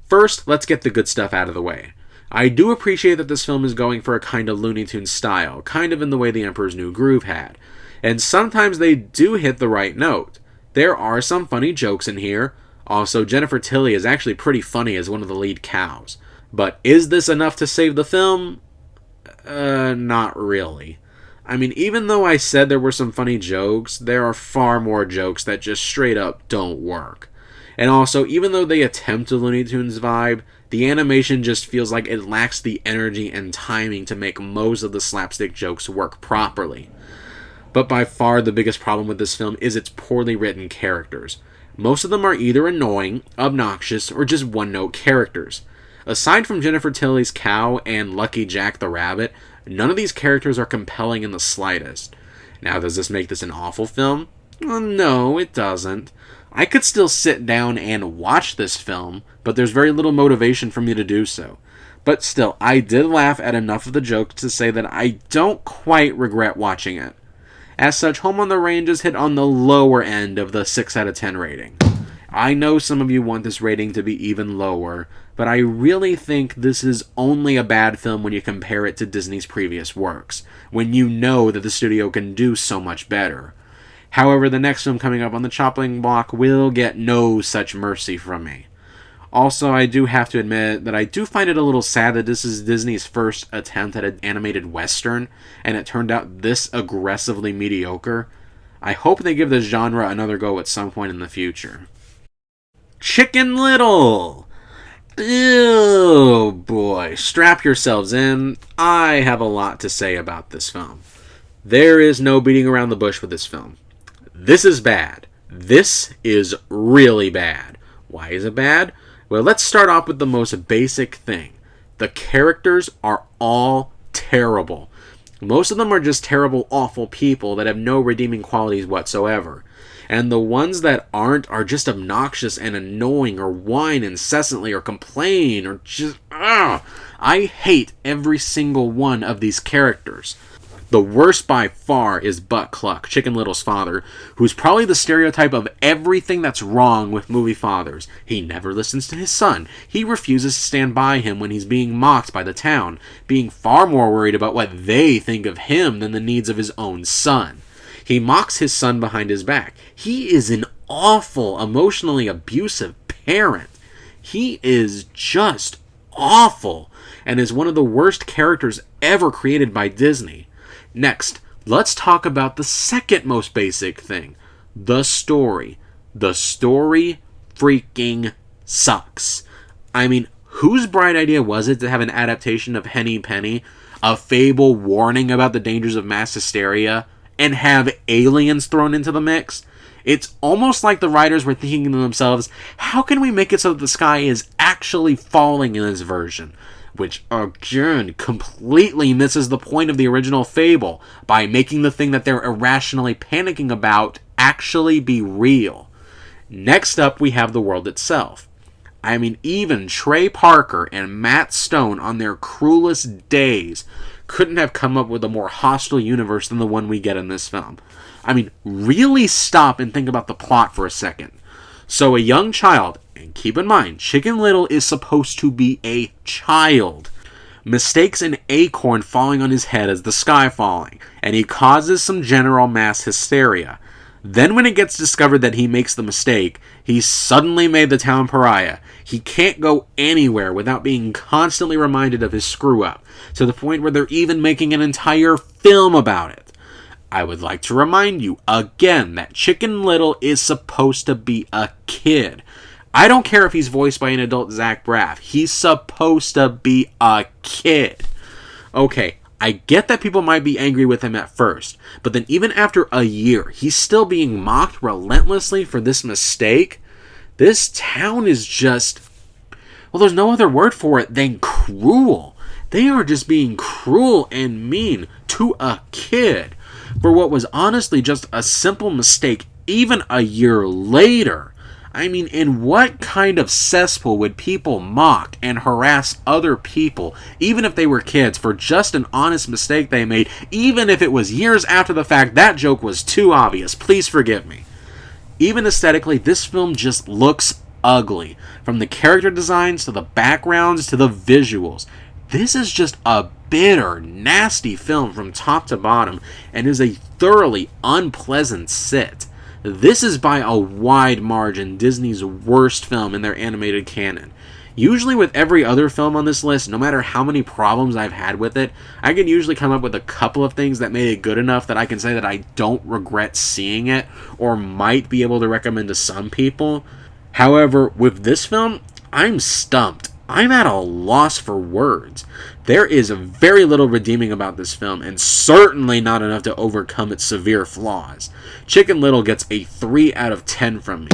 First, let's get the good stuff out of the way. I do appreciate that this film is going for a kind of Looney Tunes style, kind of in the way The Emperor's New Groove had. And sometimes they do hit the right note. There are some funny jokes in here. Also, Jennifer Tilly is actually pretty funny as one of the lead cows. But is this enough to save the film? Not really. I mean, even though I said there were some funny jokes, there are far more jokes that just straight up don't work. And also, even though they attempt a Looney Tunes vibe, the animation just feels like it lacks the energy and timing to make most of the slapstick jokes work properly. But by far the biggest problem with this film is its poorly written characters. Most of them are either annoying, obnoxious, or just one-note characters. Aside from Jennifer Tilly's cow and Lucky Jack the rabbit, none of these characters are compelling in the slightest. Now, does this make this an awful film? No, it doesn't. I could still sit down and watch this film, but there's very little motivation for me to do so. But still, I did laugh at enough of the jokes to say that I don't quite regret watching it. As such, Home on the Range is hit on the lower end of the 6 out of 10 rating. I know some of you want this rating to be even lower, but I really think this is only a bad film when you compare it to Disney's previous works, when you know that the studio can do so much better. However, the next film coming up on the chopping block will get no such mercy from me. Also, I do have to admit that I do find it a little sad that this is Disney's first attempt at an animated Western, and it turned out this aggressively mediocre. I hope they give this genre another go at some point in the future. Chicken Little! Oh boy, strap yourselves in. I have a lot to say about this film. There is no beating around the bush with this film. This is bad. This is really bad. Why is it bad? Well, let's start off with the most basic thing. The characters are all terrible. Most of them are just terrible, awful people that have no redeeming qualities whatsoever. And the ones that aren't are just obnoxious and annoying, or whine incessantly, or complain, or just... I hate every single one of these characters. The worst by far is Buck Cluck, Chicken Little's father, who's probably the stereotype of everything that's wrong with movie fathers. He never listens to his son. He refuses to stand by him when he's being mocked by the town, being far more worried about what they think of him than the needs of his own son. He mocks his son behind his back. He is an awful, emotionally abusive parent. He is just awful, and is one of the worst characters ever created by Disney. Next, let's talk about the second most basic thing. The story. The story freaking sucks. I mean, whose bright idea was it to have an adaptation of Henny Penny, a fable warning about the dangers of mass hysteria, and have aliens thrown into the mix? It's almost like the writers were thinking to themselves, how can we make it so that the sky is actually falling in this version? Which, again, completely misses the point of the original fable by making the thing that they're irrationally panicking about actually be real. Next up, we have the world itself. I mean, even Trey Parker and Matt Stone on their cruelest days couldn't have come up with a more hostile universe than the one we get in this film. I mean, really stop and think about the plot for a second. So a young child, and keep in mind, Chicken Little is supposed to be a child, mistakes an acorn falling on his head as the sky falling, and he causes some general mass hysteria. Then when it gets discovered that he makes the mistake, he's suddenly made the town pariah. He can't go anywhere without being constantly reminded of his screw-up, to the point where they're even making an entire film about it. I would like to remind you again that Chicken Little is supposed to be a kid. I don't care if he's voiced by an adult Zach Braff. He's supposed to be a kid. Okay, I get that people might be angry with him at first, but then even after a year, he's still being mocked relentlessly for this mistake. This town is just... well, there's no other word for it than cruel. They are just being cruel and mean to a kid for what was honestly just a simple mistake even a year later. I mean, in what kind of cesspool would people mock and harass other people, even if they were kids, for just an honest mistake they made, even if it was years after the fact? That joke was too obvious. Please forgive me. Even aesthetically, this film just looks ugly. From the character designs, to the backgrounds, to the visuals. This is just a bitter, nasty film from top to bottom, and is a thoroughly unpleasant sit. This is by a wide margin Disney's worst film in their animated canon. Usually with every other film on this list, no matter how many problems I've had with it, I can usually come up with a couple of things that made it good enough that I can say that I don't regret seeing it, or might be able to recommend to some people. However, with this film, I'm stumped. I'm at a loss for words. There is very little redeeming about this film, and certainly not enough to overcome its severe flaws. Chicken Little gets a 3 out of 10 from me.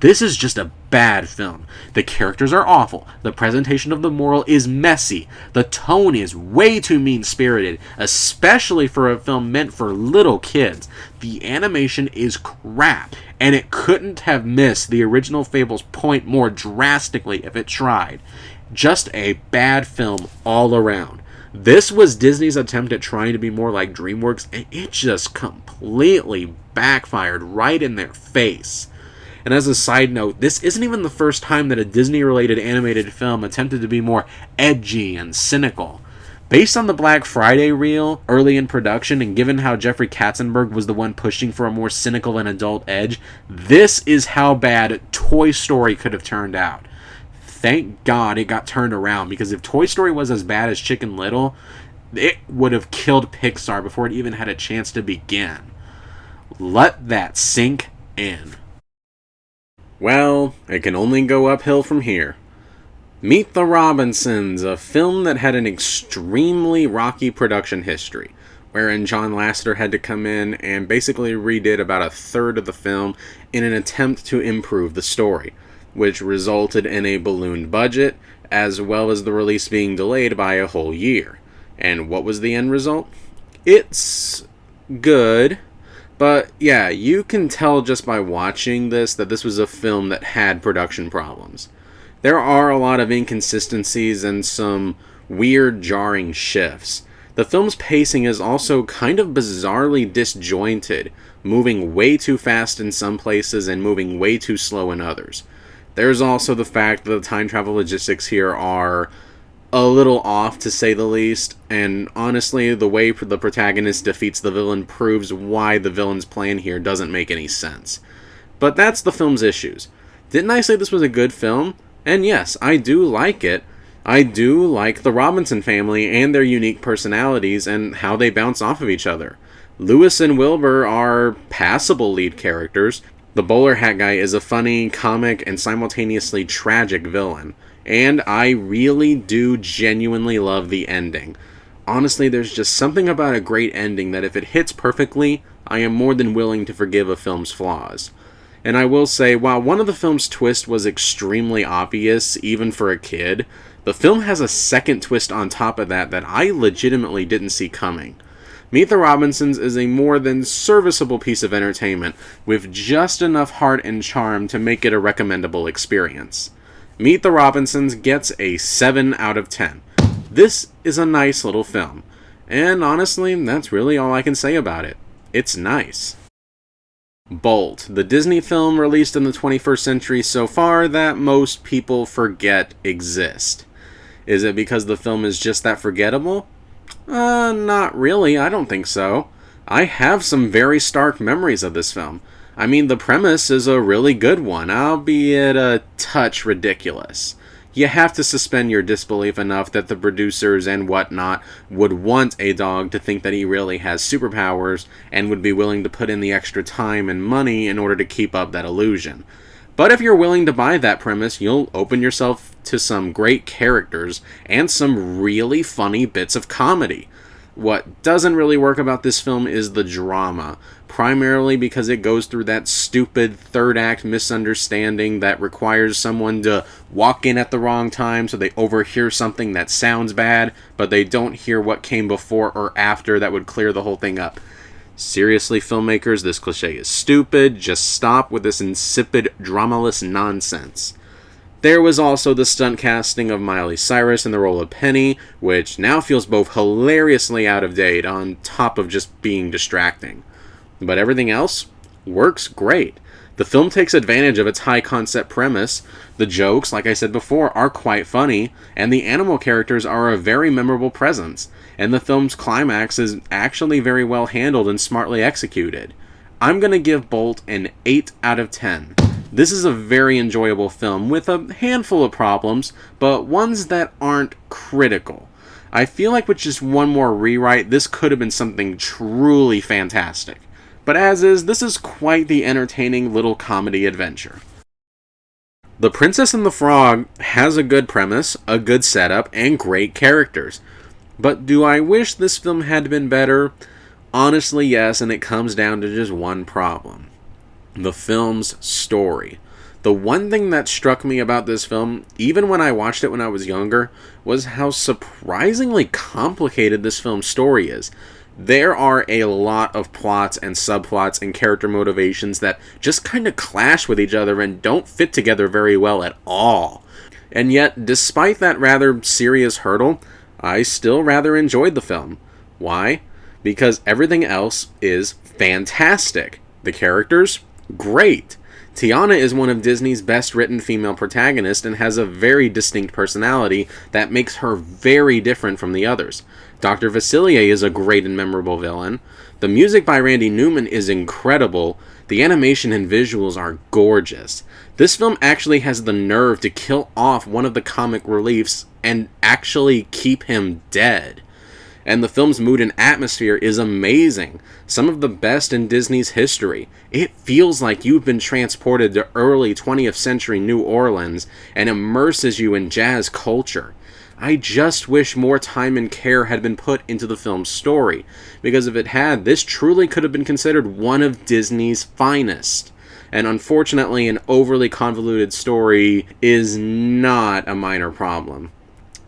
This is just a bad film. The characters are awful. The presentation of the moral is messy. The tone is way too mean-spirited, especially for a film meant for little kids. The animation is crap, and it couldn't have missed the original Fable's point more drastically if it tried. Just a bad film all around. This was Disney's attempt at trying to be more like DreamWorks, and it just completely backfired right in their face. And as a side note, this isn't even the first time that a Disney-related animated film attempted to be more edgy and cynical. Based on the Black Friday reel, early in production, and given how Jeffrey Katzenberg was the one pushing for a more cynical and adult edge, this is how bad Toy Story could have turned out. Thank God it got turned around, because if Toy Story was as bad as Chicken Little, it would have killed Pixar before it even had a chance to begin. Let that sink in. Well, it can only go uphill from here. Meet the Robinsons, a film that had an extremely rocky production history, wherein John Lasseter had to come in and basically redid about a third of the film in an attempt to improve the story, which resulted in a ballooned budget, as well as the release being delayed by a whole year. And what was the end result? It's good. But yeah, you can tell just by watching this that this was a film that had production problems. There are a lot of inconsistencies and some weird, jarring shifts. The film's pacing is also kind of bizarrely disjointed, moving way too fast in some places and moving way too slow in others. There's also the fact that the time travel logistics here are a little off, to say the least, and honestly, the way the protagonist defeats the villain proves why the villain's plan here doesn't make any sense. But that's the film's issues. Didn't I say this was a good film? And yes, I do like it. I do like the Robinson family and their unique personalities and how they bounce off of each other. Lewis and Wilbur are passable lead characters. The bowler hat guy is a funny, comic, and simultaneously tragic villain. And I really do genuinely love the ending. Honestly, there's just something about a great ending that if it hits perfectly, I am more than willing to forgive a film's flaws. And I will say, while one of the film's twists was extremely obvious, even for a kid, the film has a second twist on top of that I legitimately didn't see coming. Meet the Robinsons is a more than serviceable piece of entertainment, with just enough heart and charm to make it a recommendable experience. Meet the Robinsons gets a 7 out of 10. This is a nice little film. And honestly, that's really all I can say about it. It's nice. Bolt, the Disney film released in the 21st century so far that most people forget exist. Is it because the film is just that forgettable? Not really, I don't think so. I have some very stark memories of this film. I mean, the premise is a really good one, albeit a touch ridiculous. You have to suspend your disbelief enough that the producers and whatnot would want a dog to think that he really has superpowers and would be willing to put in the extra time and money in order to keep up that illusion. But if you're willing to buy that premise, you'll open yourself to some great characters and some really funny bits of comedy. What doesn't really work about this film is the drama, primarily because it goes through that stupid third act misunderstanding that requires someone to walk in at the wrong time so they overhear something that sounds bad, but they don't hear what came before or after that would clear the whole thing up. Seriously, filmmakers, this cliche is stupid. Just stop with this insipid, dramaless nonsense. There was also the stunt casting of Miley Cyrus in the role of Penny, which now feels both hilariously out of date on top of just being distracting. But everything else works great. The film takes advantage of its high concept premise, the jokes, like I said before, are quite funny, and the animal characters are a very memorable presence, and the film's climax is actually very well handled and smartly executed. I'm gonna give Bolt an 8 out of 10. This is a very enjoyable film with a handful of problems, but ones that aren't critical. I feel like with just one more rewrite, this could have been something truly fantastic. But as is, this is quite the entertaining little comedy adventure. The Princess and the Frog has a good premise, a good setup, and great characters. But do I wish this film had been better? Honestly, yes, and it comes down to just one problem. The film's story. The one thing that struck me about this film, even when I watched it when I was younger, was how surprisingly complicated this film's story is. There are a lot of plots and subplots and character motivations that just kind of clash with each other and don't fit together very well at all. And yet, despite that rather serious hurdle, I still rather enjoyed the film. Why? Because everything else is fantastic. The characters? Great. Tiana is one of Disney's best written female protagonists and has a very distinct personality that makes her very different from the others. Dr. Facilier is a great and memorable villain. The music by Randy Newman is incredible. The animation and visuals are gorgeous. This film actually has the nerve to kill off one of the comic reliefs and actually keep him dead. And the film's mood and atmosphere is amazing. Some of the best in Disney's history. It feels like you've been transported to early 20th century New Orleans and immerses you in jazz culture. I just wish more time and care had been put into the film's story, because if it had, this truly could have been considered one of Disney's finest. And unfortunately, an overly convoluted story is not a minor problem.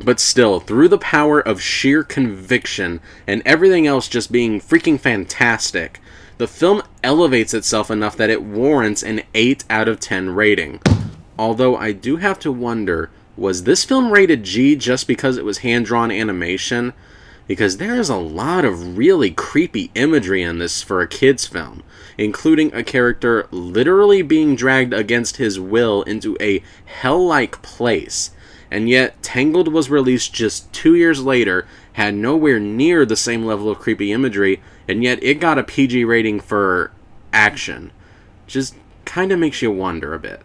But still, through the power of sheer conviction and everything else just being freaking fantastic, the film elevates itself enough that it warrants an 8 out of 10 rating. Although I do have to wonder, was this film rated G just because it was hand-drawn animation? Because there is a lot of really creepy imagery in this for a kid's film, including a character literally being dragged against his will into a hell-like place. And yet, Tangled was released just 2 years later, had nowhere near the same level of creepy imagery, and yet it got a PG rating for action. Just kind of makes you wonder a bit.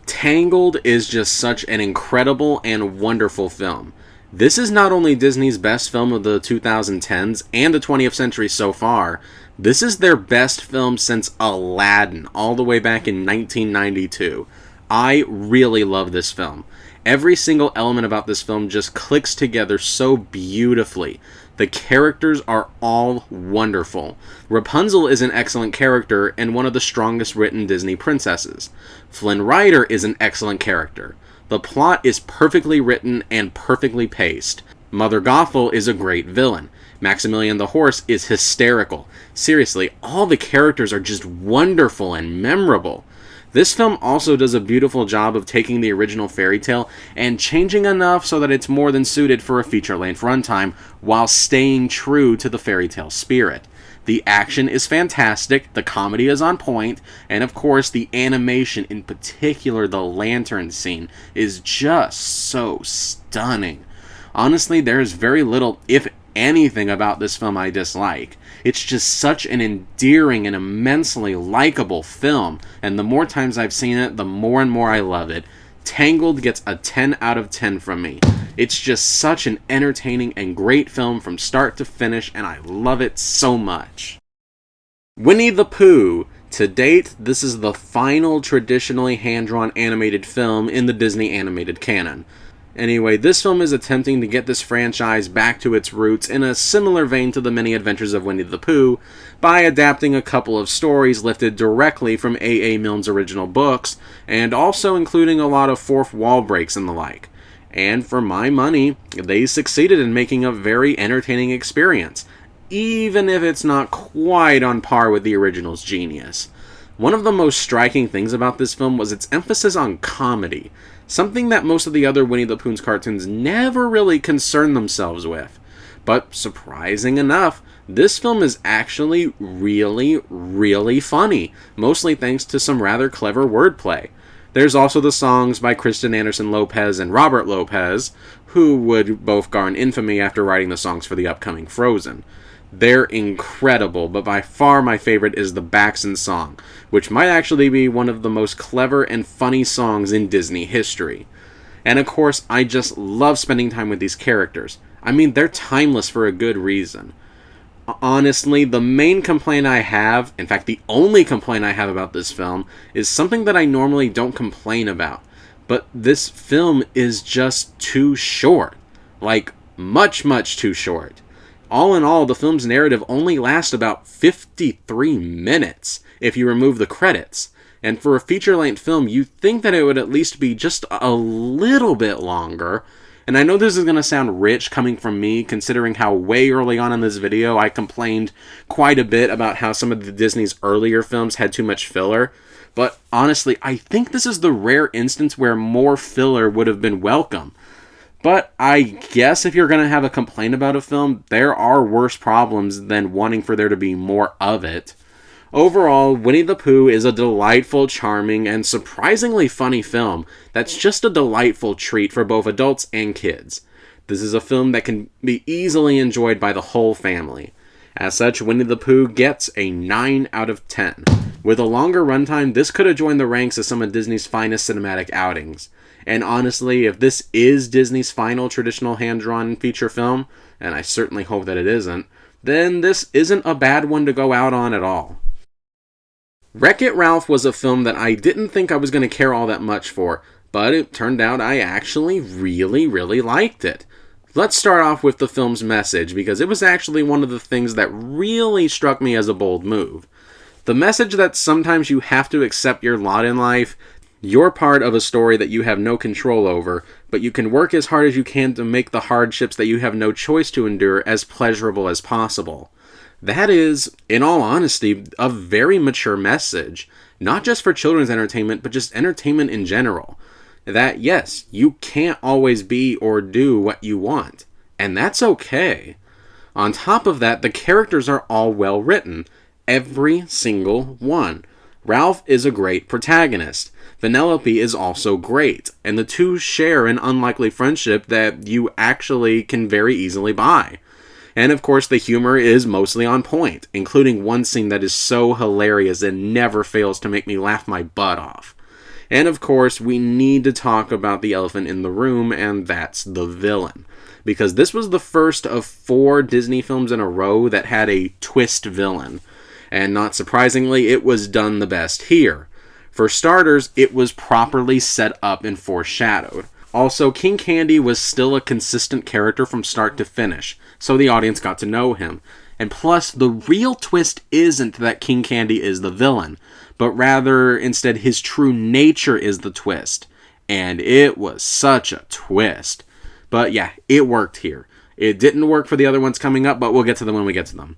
Tangled is just such an incredible and wonderful film. This is not only Disney's best film of the 2010s and the 20th century so far, this is their best film since Aladdin, all the way back in 1992. I really love this film. Every single element about this film just clicks together so beautifully. The characters are all wonderful. Rapunzel is an excellent character and one of the strongest written Disney princesses. Flynn Rider is an excellent character. The plot is perfectly written and perfectly paced. Mother Gothel is a great villain. Maximilian the Horse is hysterical. Seriously, all the characters are just wonderful and memorable. This film also does a beautiful job of taking the original fairy tale and changing enough so that it's more than suited for a feature-length runtime while staying true to the fairy tale spirit. The action is fantastic, the comedy is on point, and of course the animation, in particular the lantern scene, is just so stunning. Honestly, there is very little, if anything, about this film I dislike. It's just such an endearing and immensely likable film, and the more times I've seen it, the more and more I love it. Tangled gets a 10 out of 10 from me. It's just such an entertaining and great film from start to finish, and I love it so much. Winnie the Pooh. To date, this is the final traditionally hand-drawn animated film in the Disney animated canon. Anyway, this film is attempting to get this franchise back to its roots in a similar vein to the many adventures of Winnie the Pooh by adapting a couple of stories lifted directly from A.A. Milne's original books, and also including a lot of fourth wall breaks and the like. And for my money, they succeeded in making a very entertaining experience, even if it's not quite on par with the original's genius. One of the most striking things about this film was its emphasis on comedy, something that most of the other Winnie the Pooh's cartoons never really concern themselves with. But surprising enough, this film is actually really funny, mostly thanks to some rather clever wordplay. There's also the songs by Kristen Anderson Lopez and Robert Lopez, who would both garner infamy after writing the songs for the upcoming Frozen. They're incredible, but by far my favorite is the Baxen song, which might actually be one of the most clever and funny songs in Disney history. And of course, I just love spending time with these characters. I mean, they're timeless for a good reason. Honestly, the main complaint I have, in fact the only complaint I have about this film, is something that I normally don't complain about. But this film is just too short. Like, much too short. All in all, the film's narrative only lasts about 53 minutes, if you remove the credits. And for a feature-length film, you'd think that it would at least be just a little bit longer. And I know this is going to sound rich coming from me, considering how way early on in this video I complained quite a bit about how some of the Disney's earlier films had too much filler. But honestly, I think this is the rare instance where more filler would have been welcome. But I guess if you're going to have a complaint about a film, there are worse problems than wanting for there to be more of it. Overall, Winnie the Pooh is a delightful, charming, and surprisingly funny film that's just a delightful treat for both adults and kids. This is a film that can be easily enjoyed by the whole family. As such, Winnie the Pooh gets a 9 out of 10. With a longer runtime, this could have joined the ranks of some of Disney's finest cinematic outings. And honestly, if this is Disney's final traditional hand-drawn feature film, and I certainly hope that it isn't, then this isn't a bad one to go out on at all. Wreck-It Ralph was a film that I didn't think I was going to care all that much for, but it turned out I actually really liked it. Let's start off with the film's message, because it was actually one of the things that really struck me as a bold move. The message that sometimes you have to accept your lot in life. You're part of a story that you have no control over, but you can work as hard as you can to make the hardships that you have no choice to endure as pleasurable as possible. That is, in all honesty, a very mature message, not just for children's entertainment, but just entertainment in general. That, yes, you can't always be or do what you want, and that's okay. On top of that, the characters are all well written, every single one. Ralph is a great protagonist. Vanellope is also great, and the two share an unlikely friendship that you actually can very easily buy. And of course, the humor is mostly on point, including one scene that is so hilarious and never fails to make me laugh my butt off. And of course, we need to talk about the elephant in the room, and that's the villain. Because this was the first of 4 Disney films in a row that had a twist villain. And not surprisingly, it was done the best here. For starters, it was properly set up and foreshadowed. Also, King Candy was still a consistent character from start to finish, so the audience got to know him. And plus, the real twist isn't that King Candy is the villain, but rather, instead, his true nature is the twist. And it was such a twist. But yeah, it worked here. It didn't work for the other ones coming up, but we'll get to them when we get to them.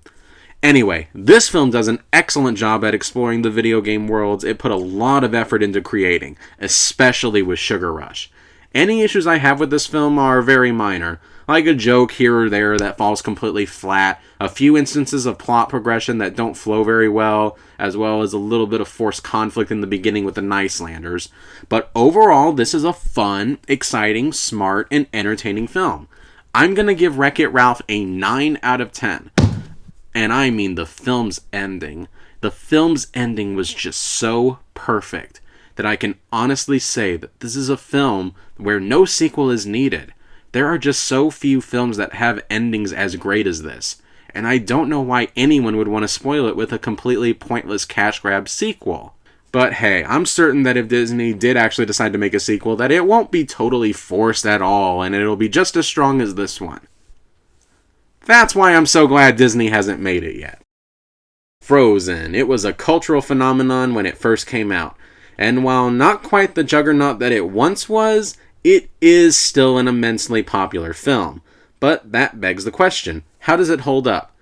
Anyway, this film does an excellent job at exploring the video game worlds it put a lot of effort into creating, especially with Sugar Rush. Any issues I have with this film are very minor, like a joke here or there that falls completely flat, a few instances of plot progression that don't flow very well as a little bit of forced conflict in the beginning with the Nicelanders. But overall, this is a fun, exciting, smart, and entertaining film. I'm going to give Wreck-It Ralph a 9 out of 10. And I mean the film's ending. The film's ending was just so perfect that I can honestly say that this is a film where no sequel is needed. There are just so few films that have endings as great as this, and I don't know why anyone would want to spoil it with a completely pointless cash grab sequel. But hey, I'm certain that if Disney did actually decide to make a sequel, that it won't be totally forced at all, and it'll be just as strong as this one. That's why I'm so glad Disney hasn't made it yet. Frozen. It was a cultural phenomenon when it first came out, and while not quite the juggernaut that it once was, it is still an immensely popular film. But that begs the question, how does it hold up?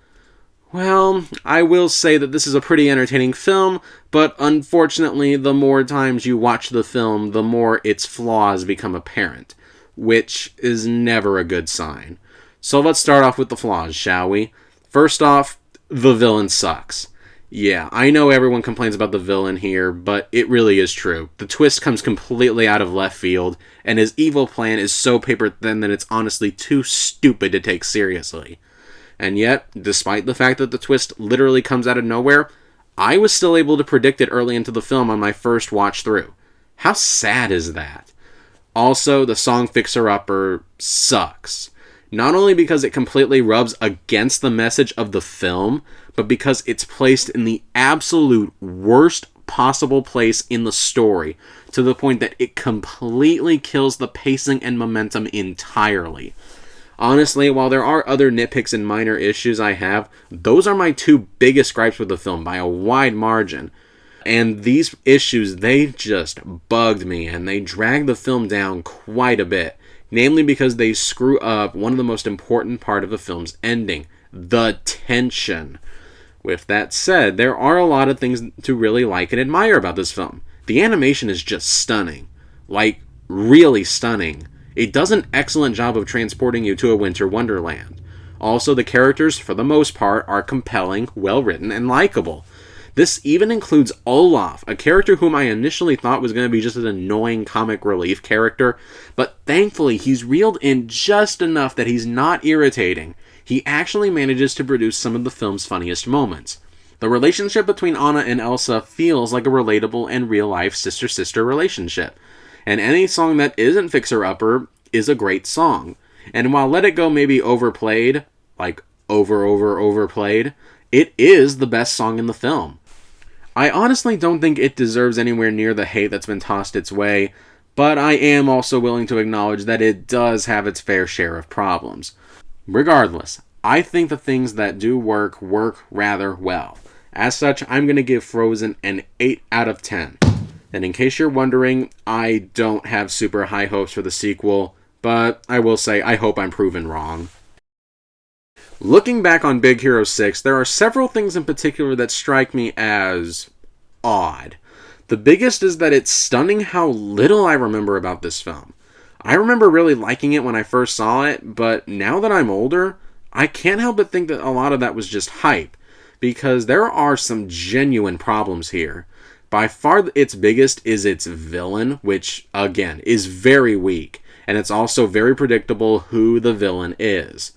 Well, I will say that this is a pretty entertaining film, but unfortunately, the more times you watch the film, the more its flaws become apparent, which is never a good sign. So let's start off with the flaws, shall we? First off, the villain sucks. Yeah, I know everyone complains about the villain here, but it really is true. The twist comes completely out of left field, and his evil plan is so paper thin that it's honestly too stupid to take seriously. And yet, despite the fact that the twist literally comes out of nowhere, I was still able to predict it early into the film on my first watch through. How sad is that? Also, the song Fixer Upper sucks. Not only because it completely rubs against the message of the film, but because it's placed in the absolute worst possible place in the story, to the point that it completely kills the pacing and momentum entirely. Honestly, while there are other nitpicks and minor issues I have, those are my 2 biggest gripes with the film by a wide margin. And these issues, they just bugged me, and they dragged the film down quite a bit. Namely because they screw up one of the most important part of the film's ending, the tension. With that said, there are a lot of things to really like and admire about this film. The animation is just stunning. Like, really stunning. It does an excellent job of transporting you to a winter wonderland. Also, the characters, for the most part, are compelling, well-written, and likable. This even includes Olaf, a character whom I initially thought was going to be just an annoying comic relief character, but thankfully he's reeled in just enough that he's not irritating. He actually manages to produce some of the film's funniest moments. The relationship between Anna and Elsa feels like a relatable and real-life sister-sister relationship. And any song that isn't Fixer Upper is a great song. And while Let It Go may be overplayed, like overplayed, it is the best song in the film. I honestly don't think it deserves anywhere near the hate that's been tossed its way, but I am also willing to acknowledge that it does have its fair share of problems. Regardless, I think the things that do work rather well. As such, I'm going to give Frozen an 8 out of 10. And in case you're wondering, I don't have super high hopes for the sequel, but I will say I hope I'm proven wrong. Looking back on Big Hero 6, there are several things in particular that strike me as odd. The biggest is that it's stunning how little I remember about this film. I remember really liking it when I first saw it, but now that I'm older, I can't help but think that a lot of that was just hype, because there are some genuine problems here. By far its biggest is its villain, which, again, is very weak, and it's also very predictable who the villain is.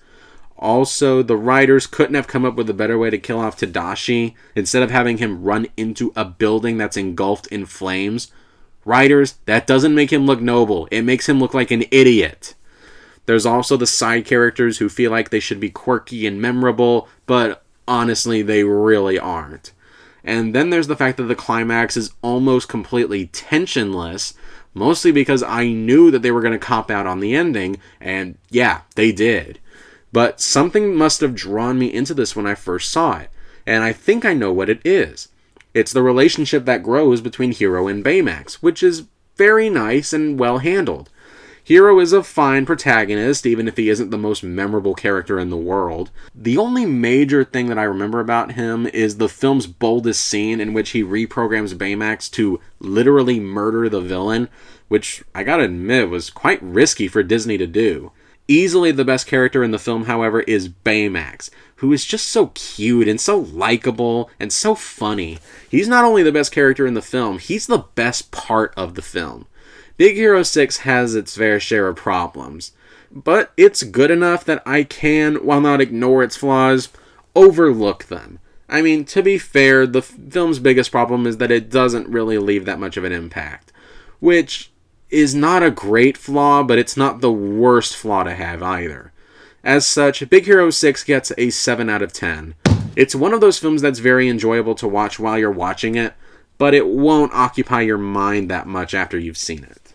Also, the writers couldn't have come up with a better way to kill off Tadashi. Instead of having him run into a building that's engulfed in flames, writers, that doesn't make him look noble. It makes him look like an idiot. There's also the side characters who feel like they should be quirky and memorable, but honestly, they really aren't. And then there's the fact that the climax is almost completely tensionless, mostly because I knew that they were going to cop out on the ending, and yeah, they did. But something must have drawn me into this when I first saw it, and I think I know what it is. It's the relationship that grows between Hero and Baymax, which is very nice and well handled. Hero is a fine protagonist, even if he isn't the most memorable character in the world. The only major thing that I remember about him is the film's boldest scene in which he reprograms Baymax to literally murder the villain, which I gotta admit was quite risky for Disney to do. Easily the best character in the film, however, is Baymax, who is just so cute and so likable and so funny. He's not only the best character in the film, he's the best part of the film. Big Hero 6 has its fair share of problems, but it's good enough that I can, while not ignore its flaws, overlook them. I mean, to be fair, the film's biggest problem is that it doesn't really leave that much of an impact, which is not a great flaw, but it's not the worst flaw to have either. As such, Big Hero 6 gets a 7 out of 10. It's one of those films that's very enjoyable to watch while you're watching it, but it won't occupy your mind that much after you've seen it.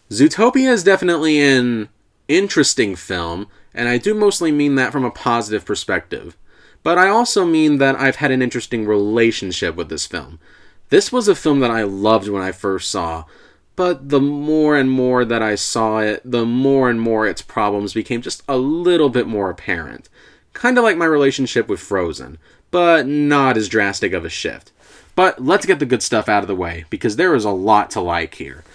Zootopia is definitely an interesting film, and I do mostly mean that from a positive perspective. But I also mean that I've had an interesting relationship with this film. This was a film that I loved when I first saw, but the more and more that I saw it, the more and more its problems became just a little bit more apparent. Kind of like my relationship with Frozen, but not as drastic of a shift. But let's get the good stuff out of the way, because there is a lot to like here.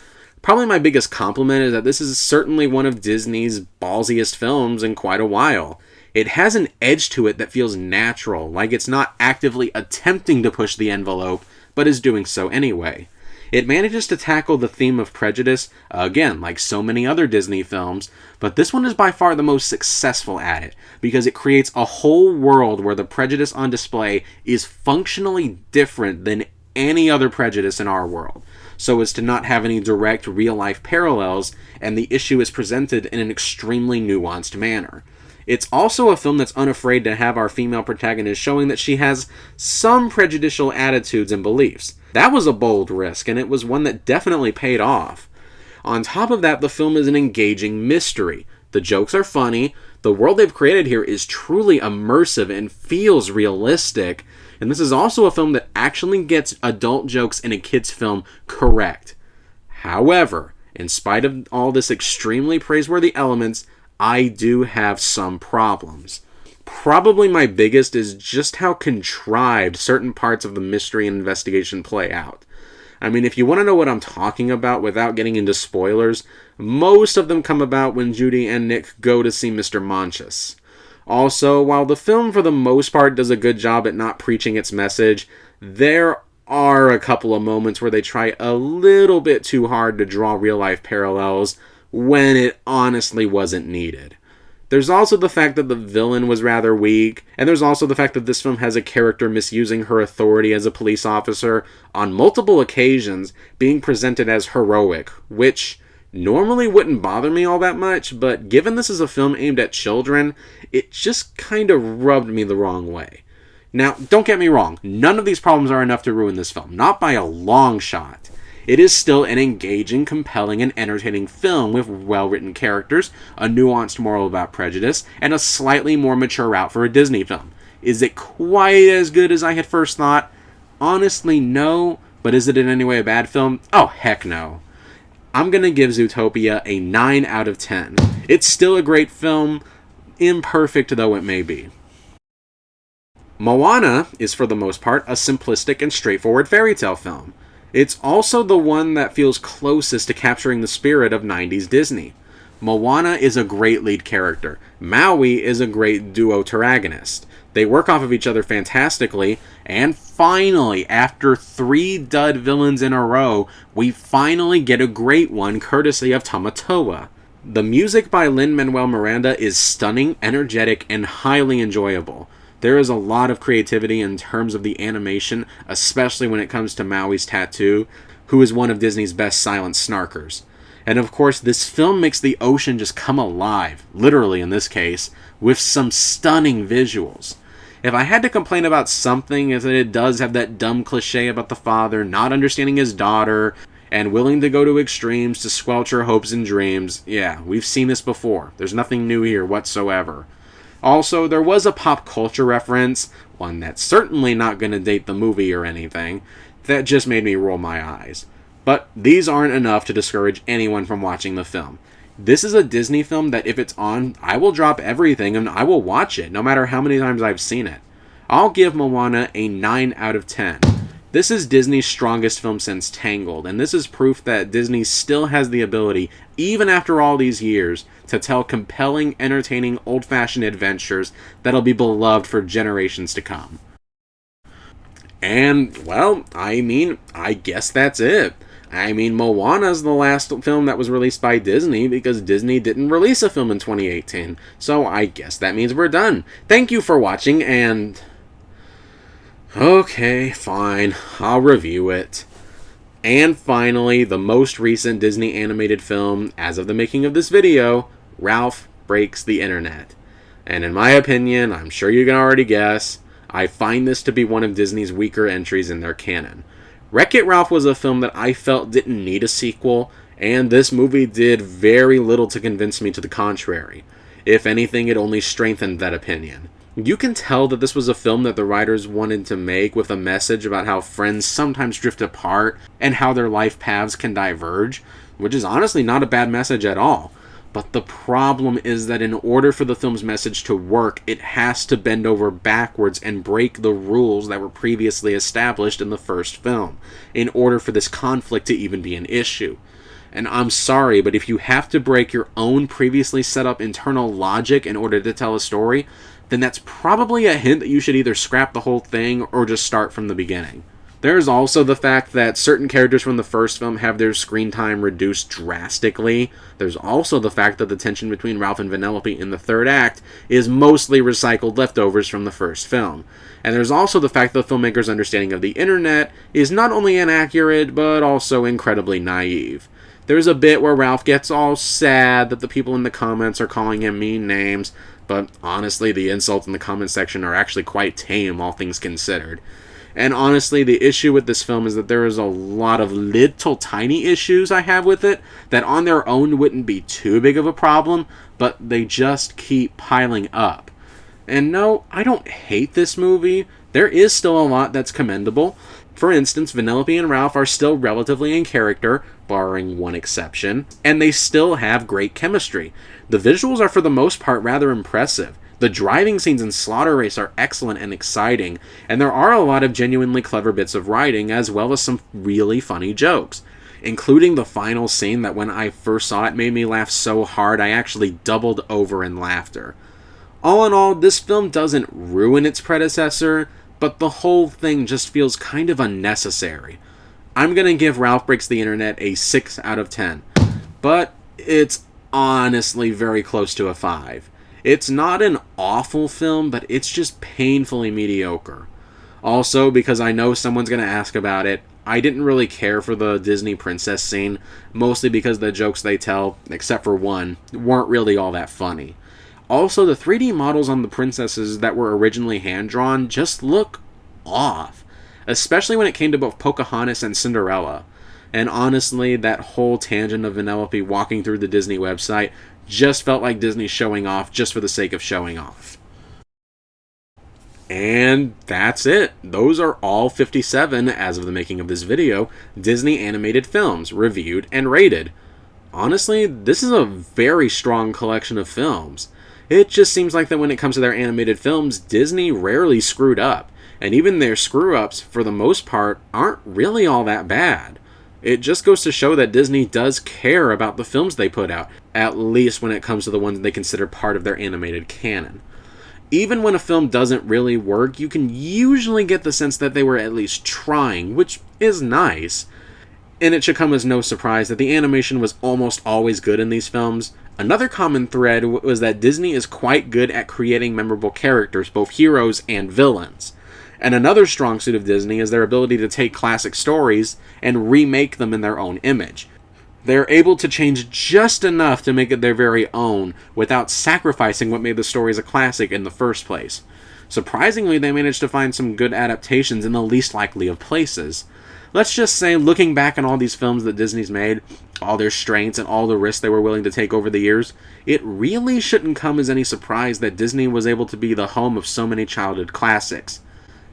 Probably my biggest compliment is that this is certainly one of Disney's ballsiest films in quite a while. It has an edge to it that feels natural, like it's not actively attempting to push the envelope, but is doing so anyway. It manages to tackle the theme of prejudice, again, like so many other Disney films, but this one is by far the most successful at it, because it creates a whole world where the prejudice on display is functionally different than any other prejudice in our world, so as to not have any direct real-life parallels, and the issue is presented in an extremely nuanced manner. It's also a film that's unafraid to have our female protagonist showing that she has some prejudicial attitudes and beliefs. That was a bold risk, and it was one that definitely paid off. On top of that, the film is an engaging mystery. The jokes are funny, the world they've created here is truly immersive and feels realistic, and this is also a film that actually gets adult jokes in a kid's film correct. However, in spite of all this extremely praiseworthy elements, I do have some problems. Probably my biggest is just how contrived certain parts of the mystery and investigation play out. I mean, if you want to know what I'm talking about without getting into spoilers, most of them come about when Judy and Nick go to see Mr. Monchus. Also, while the film for the most part does a good job at not preaching its message, there are a couple of moments where they try a little bit too hard to draw real-life parallels when it honestly wasn't needed. There's also the fact that the villain was rather weak, and there's also the fact that this film has a character misusing her authority as a police officer on multiple occasions, being presented as heroic, which normally wouldn't bother me all that much, but given this is a film aimed at children, it just kind of rubbed me the wrong way. Now, don't get me wrong, none of these problems are enough to ruin this film, not by a long shot. It is still an engaging, compelling, and entertaining film with well-written characters, a nuanced moral about prejudice, and a slightly more mature route for a Disney film. Is it quite as good as I had first thought? Honestly, no. But is it in any way a bad film? Oh, heck no. I'm going to give Zootopia a 9 out of 10. It's still a great film, imperfect though it may be. Moana is, for the most part, a simplistic and straightforward fairy tale film. It's also the one that feels closest to capturing the spirit of 90s Disney. Moana is a great lead character. Maui is a great duo-protagonist. They work off of each other fantastically, and finally, after 3 dud villains in a row, we finally get a great one courtesy of Tamatoa. The music by Lin-Manuel Miranda is stunning, energetic, and highly enjoyable. There is a lot of creativity in terms of the animation, especially when it comes to Maui's tattoo, who is one of Disney's best silent snarkers. And of course, this film makes the ocean just come alive, literally in this case, with some stunning visuals. If I had to complain about something, is that it does have that dumb cliche about the father not understanding his daughter, and willing to go to extremes to squelch her hopes and dreams. Yeah, we've seen this before. There's nothing new here whatsoever. Also, there was a pop culture reference, one that's certainly not going to date the movie or anything, that just made me roll my eyes. But these aren't enough to discourage anyone from watching the film. This is a Disney film that if it's on, I will drop everything and I will watch it, no matter how many times I've seen it. I'll give Moana a 9 out of 10. This is Disney's strongest film since Tangled, and this is proof that Disney still has the ability, even after all these years, to tell compelling, entertaining, old-fashioned adventures that'll be beloved for generations to come. And, well, I guess that's it. Moana's the last film that was released by Disney because Disney didn't release a film in 2018. So I guess that means we're done. Thank you for watching, and okay, fine, I'll review it. And finally, the most recent Disney animated film, as of the making of this video, Ralph Breaks the Internet. And in my opinion, I'm sure you can already guess, I find this to be one of Disney's weaker entries in their canon. Wreck-It Ralph was a film that I felt didn't need a sequel, and this movie did very little to convince me to the contrary. If anything, it only strengthened that opinion. You can tell that this was a film that the writers wanted to make with a message about how friends sometimes drift apart and how their life paths can diverge, which is honestly not a bad message at all. But the problem is that in order for the film's message to work, it has to bend over backwards and break the rules that were previously established in the first film, in order for this conflict to even be an issue. And I'm sorry, but if you have to break your own previously set up internal logic in order to tell a story, then that's probably a hint that you should either scrap the whole thing or just start from the beginning. There's also the fact that certain characters from the first film have their screen time reduced drastically. There's also the fact that the tension between Ralph and Vanellope in the third act is mostly recycled leftovers from the first film. And there's also the fact that the filmmaker's understanding of the internet is not only inaccurate, but also incredibly naive. There's a bit where Ralph gets all sad that the people in the comments are calling him mean names, but honestly, the insults in the comment section are actually quite tame, all things considered. And honestly, the issue with this film is that there is a lot of little tiny issues I have with it that on their own wouldn't be too big of a problem, but they just keep piling up. And no, I don't hate this movie. There is still a lot that's commendable. For instance, Vanellope and Ralph are still relatively in character, barring one exception, and they still have great chemistry. The visuals are for the most part rather impressive. The driving scenes in Slaughter Race are excellent and exciting, and there are a lot of genuinely clever bits of writing, as well as some really funny jokes, including the final scene that when I first saw it made me laugh so hard I actually doubled over in laughter. All in all, this film doesn't ruin its predecessor, but the whole thing just feels kind of unnecessary. I'm gonna give Ralph Breaks the Internet a 6 out of 10, but it's honestly very close to a 5. It's not an awful film, but it's just painfully mediocre. Also, because I know someone's going to ask about it, I didn't really care for the Disney princess scene, mostly because the jokes they tell, except for one, weren't really all that funny. Also, the 3D models on the princesses that were originally hand-drawn just look off, especially when it came to both Pocahontas and Cinderella. And honestly, that whole tangent of Vanellope walking through the Disney website just felt like Disney showing off just for the sake of showing off. And that's it. Those are all 57, as of the making of this video, Disney animated films reviewed and rated. Honestly, this is a very strong collection of films. It just seems like that when it comes to their animated films, Disney rarely screwed up. And even their screw-ups, for the most part, aren't really all that bad. It just goes to show that Disney does care about the films they put out, at least when it comes to the ones they consider part of their animated canon. Even when a film doesn't really work, you can usually get the sense that they were at least trying, which is nice. And it should come as no surprise that the animation was almost always good in these films. Another common thread was that Disney is quite good at creating memorable characters, both heroes and villains. And another strong suit of Disney is their ability to take classic stories and remake them in their own image. They're able to change just enough to make it their very own without sacrificing what made the stories a classic in the first place. Surprisingly, they managed to find some good adaptations in the least likely of places. Let's just say, looking back on all these films that Disney's made, all their strengths and all the risks they were willing to take over the years, it really shouldn't come as any surprise that Disney was able to be the home of so many childhood classics.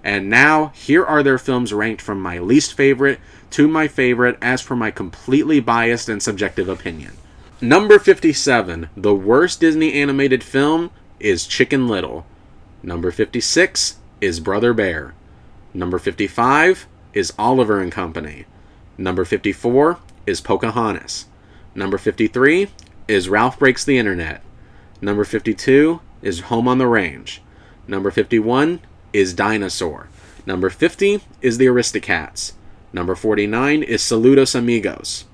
And now, here are their films ranked from my least favorite to my favorite as per my completely biased and subjective opinion. Number 57, the worst Disney animated film is Chicken Little. Number 56 is Brother Bear. Number 55 is Oliver and Company. Number 54 is Pocahontas. Number 53 is Ralph Breaks the Internet. Number 52 is Home on the Range. Number 51 is Dinosaur. Number 50 is the Aristocats. Number 49 is Saludos Amigos.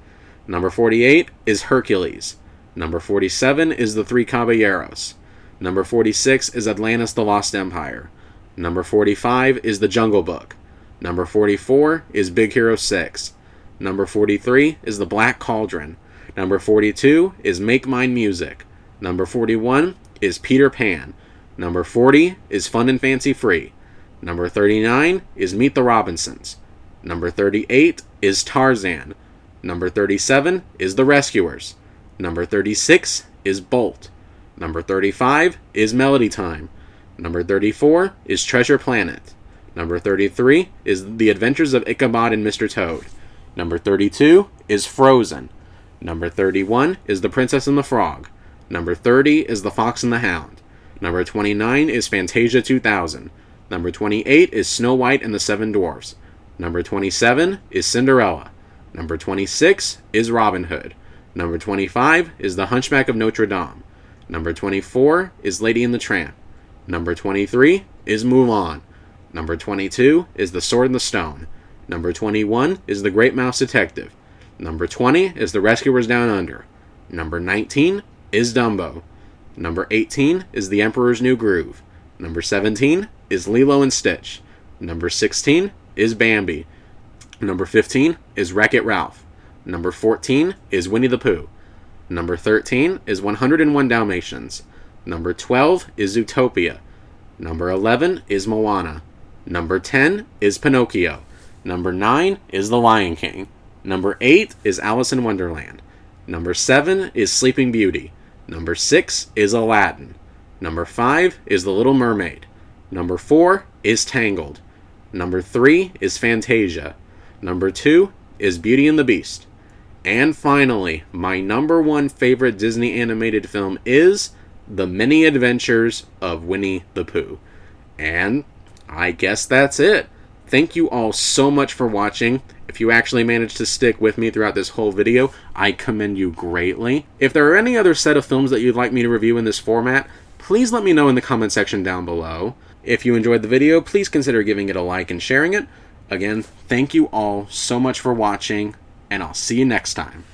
Number 48 is Hercules. Number 47 is the Three Caballeros. Number 46 is Atlantis the Lost Empire. Number 45 is The Jungle Book. Number 44 is Big Hero 6. Number 43 is The Black Cauldron. Number 42 is Make Mine Music. Number 41 is Peter Pan. Number 40 is Fun and Fancy Free. Number 39 is Meet the Robinsons. Number 38 is Tarzan. Number 37 is The Rescuers. Number 36 is Bolt. Number 35 is Melody Time. Number 34 is Treasure Planet. Number 33 is The Adventures of Ichabod and Mr. Toad. Number 32 is Frozen. Number 31 is The Princess and the Frog. Number 30 is The Fox and the Hound. Number 29 is Fantasia 2000. Number 28 is Snow White and the Seven Dwarfs. Number 27 is Cinderella. Number 26 is Robin Hood. Number 25 is The Hunchback of Notre Dame. Number 24 is Lady and the Tramp. Number 23 is Mulan. Number 22 is The Sword and the Stone. Number 21 is The Great Mouse Detective. Number 20 is The Rescuers Down Under. Number 19 is Dumbo. Number 18 is The Emperor's New Groove. Number 17 is Lilo and Stitch. Number 16 is Bambi. Number 15 is Wreck-It Ralph. Number 14 is Winnie the Pooh. Number 13 is 101 Dalmatians. Number 12 is Zootopia. Number 11 is Moana. Number 10 is Pinocchio. Number 9 is The Lion King. Number 8 is Alice in Wonderland. Number 7 is Sleeping Beauty. Number 6 is Aladdin. Number 5 is The Little Mermaid. Number 4 is Tangled. Number 3 is Fantasia. Number 2 is Beauty and the Beast. And finally, my number one favorite Disney animated film is The Many Adventures of Winnie the Pooh. And I guess that's it. Thank you all so much for watching. If you actually managed to stick with me throughout this whole video, I commend you greatly. If there are any other set of films that you'd like me to review in this format, please let me know in the comment section down below. If you enjoyed the video, please consider giving it a like and sharing it. Again, thank you all so much for watching, and I'll see you next time.